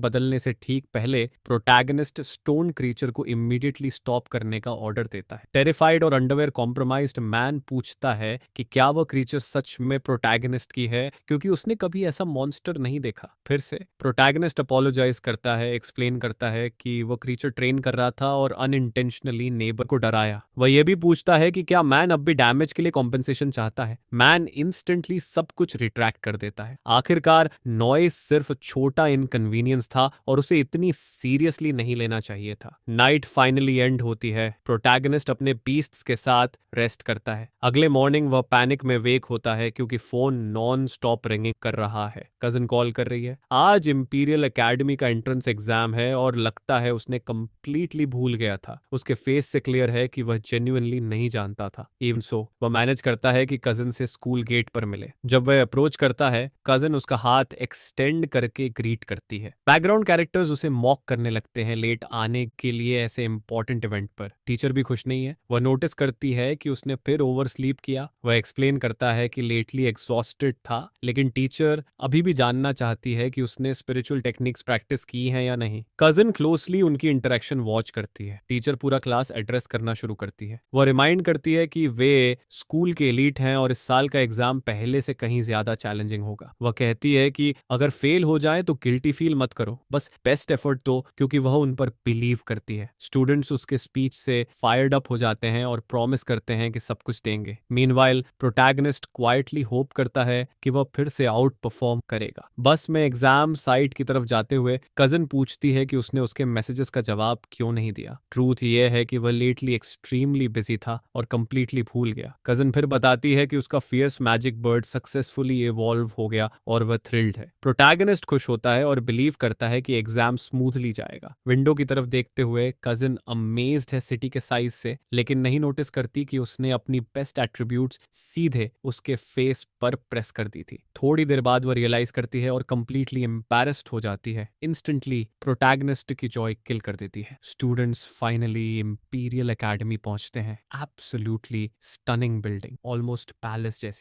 बदलने से ठीक पहले प्रोटैगनिस्ट स्टोन क्रीचर को इमीडिएटली स्टॉप करने का ऑर्डर देता है। टेरिफाइड और अंडरवेयर कॉम्प्रोमाइज्ड मैन पूछता है कि क्या वह क्रीचर सच में प्रोटैगनिस्ट की है, क्योंकि उसने कभी ऐसा मॉन्स्टर नहीं देखा। फिर से प्रोटैगनिस्ट अपोलोजाइज करता है, एक्सप्लेन करता है कि वह क्रीचर ट्रेन कर रहा था और अनइंटेंशनली नेबर को डराया। वह यह भी पूछता है कि क्या मैन अब भी डैमेज के लिए कॉम्पेंसेशन चाहता है। मैन इंस्टेंटली सब कुछ रिट्रैक्ट कर देता है। आखिरकार नॉइस सिर्फ छोटा इनकन्वीनियंस था और उसे इतनी सीरियसली नहीं लेना चाहिए था। नाइट फाइनली एंड होती है। प्रोटैगनिस्ट अपने बीस्ट्स के साथ रेस्ट करता है। अगले मॉर्निंग वह पैनिक में वेक होता है क्योंकि फोन नॉन स्टॉप रिंगिंग कर रहा है। कजन कॉल कर रही है। आज इंपीरियल एकेडमी का एंट्रेंस एग्जाम है और लगता है उसने कंप्लीटली भूल गया था। उसके फेस से क्लियर है कि वह जेन्युइनली नहीं जानता था। इवन सो वह मैनेज करता है कि कजन से स्कूल गेट पर मिले। जब वह अप्रोच करता है, कजन उसका हाथ एक्सटेंड करके ग्रीट करती है। बैकग्राउंड कैरेक्टर्स उसे मॉक करने लगते हैं लेट आने के लिए ऐसे इंपॉर्टेंट इवेंट पर। टीचर भी खुश नहीं है। वह नोटिस करती है कि उसने फिर ओवर स्लीप किया। वह एक्सप्लेन करता है कि लेटली एग्जॉस्टेड था, लेकिन टीचर अभी भी जानना चाहती है कि उसने स्पिरिचुअल टेक्निक्स प्रैक्टिस की हैं या नहीं। कजिन क्लोजली उनकी इंटरेक्शन वॉच करती है। टीचर पूरा क्लास एड्रेस करना शुरू करती है। वह रिमाइंड करती है कि वे स्कूल के एलीट हैं और इस साल का एग्जाम पहले से कहीं ज्यादा चैलेंजिंग होगा। वह कहती है कि अगर फेल हो जाए तो गिल्टी फील मत करो, बस बेस्ट एफर्ट दो, क्योंकि वह उन पर बिलीव करती है। स्टूडेंट्स उसके स्पीच से फायर्ड अप हो जाते हैं और प्रॉमिस करते हैं कि सब कुछ देंगे। मीनवाइल प्रोटैगनिस्ट क्वाइटली होप करता है कि वह फिर से आउट परफॉर्म करेगा। बस में एग्जाम साइट की तरफ जाते हुए कजिन पूछती है कि उसने उसके मैसेजेस का जवाब क्यों नहीं दिया। ट्रूथ यह है कि वह लेटली एक्सट्रीमली बिजी था और कंप्लीटली भूल गया। कजिन फिर बताती है कि उसका fierce magic bird successfully evolve हो गया और वह थ्रिल्ड है। प्रोटैगनिस्ट खुश होता है और बिलीव करता है कि एग्जाम स्मूथली जाएगा। विंडो की तरफ देखते हुए कजिन अमेज्ड है सिटी के साइज से, लेकिन नहीं नोटिस करती कि उसने अपनी बेस्ट एट्रीब्यूट्स सीधे उसके फेस पर प्रेस कर दी थी। थोड़ी देर बाद वह रियलाइज करती है और कंप्लीटली एम्बैरेस्ड हो जाती है। इंस्टेंटली प्रोटैगनिस्ट की जॉय किल कर देती है। स्टूडेंट्स फाइनली इंपीरियल एकेडमी पहुंचते हैं। Absolutely stunning building, almost palace जैसी।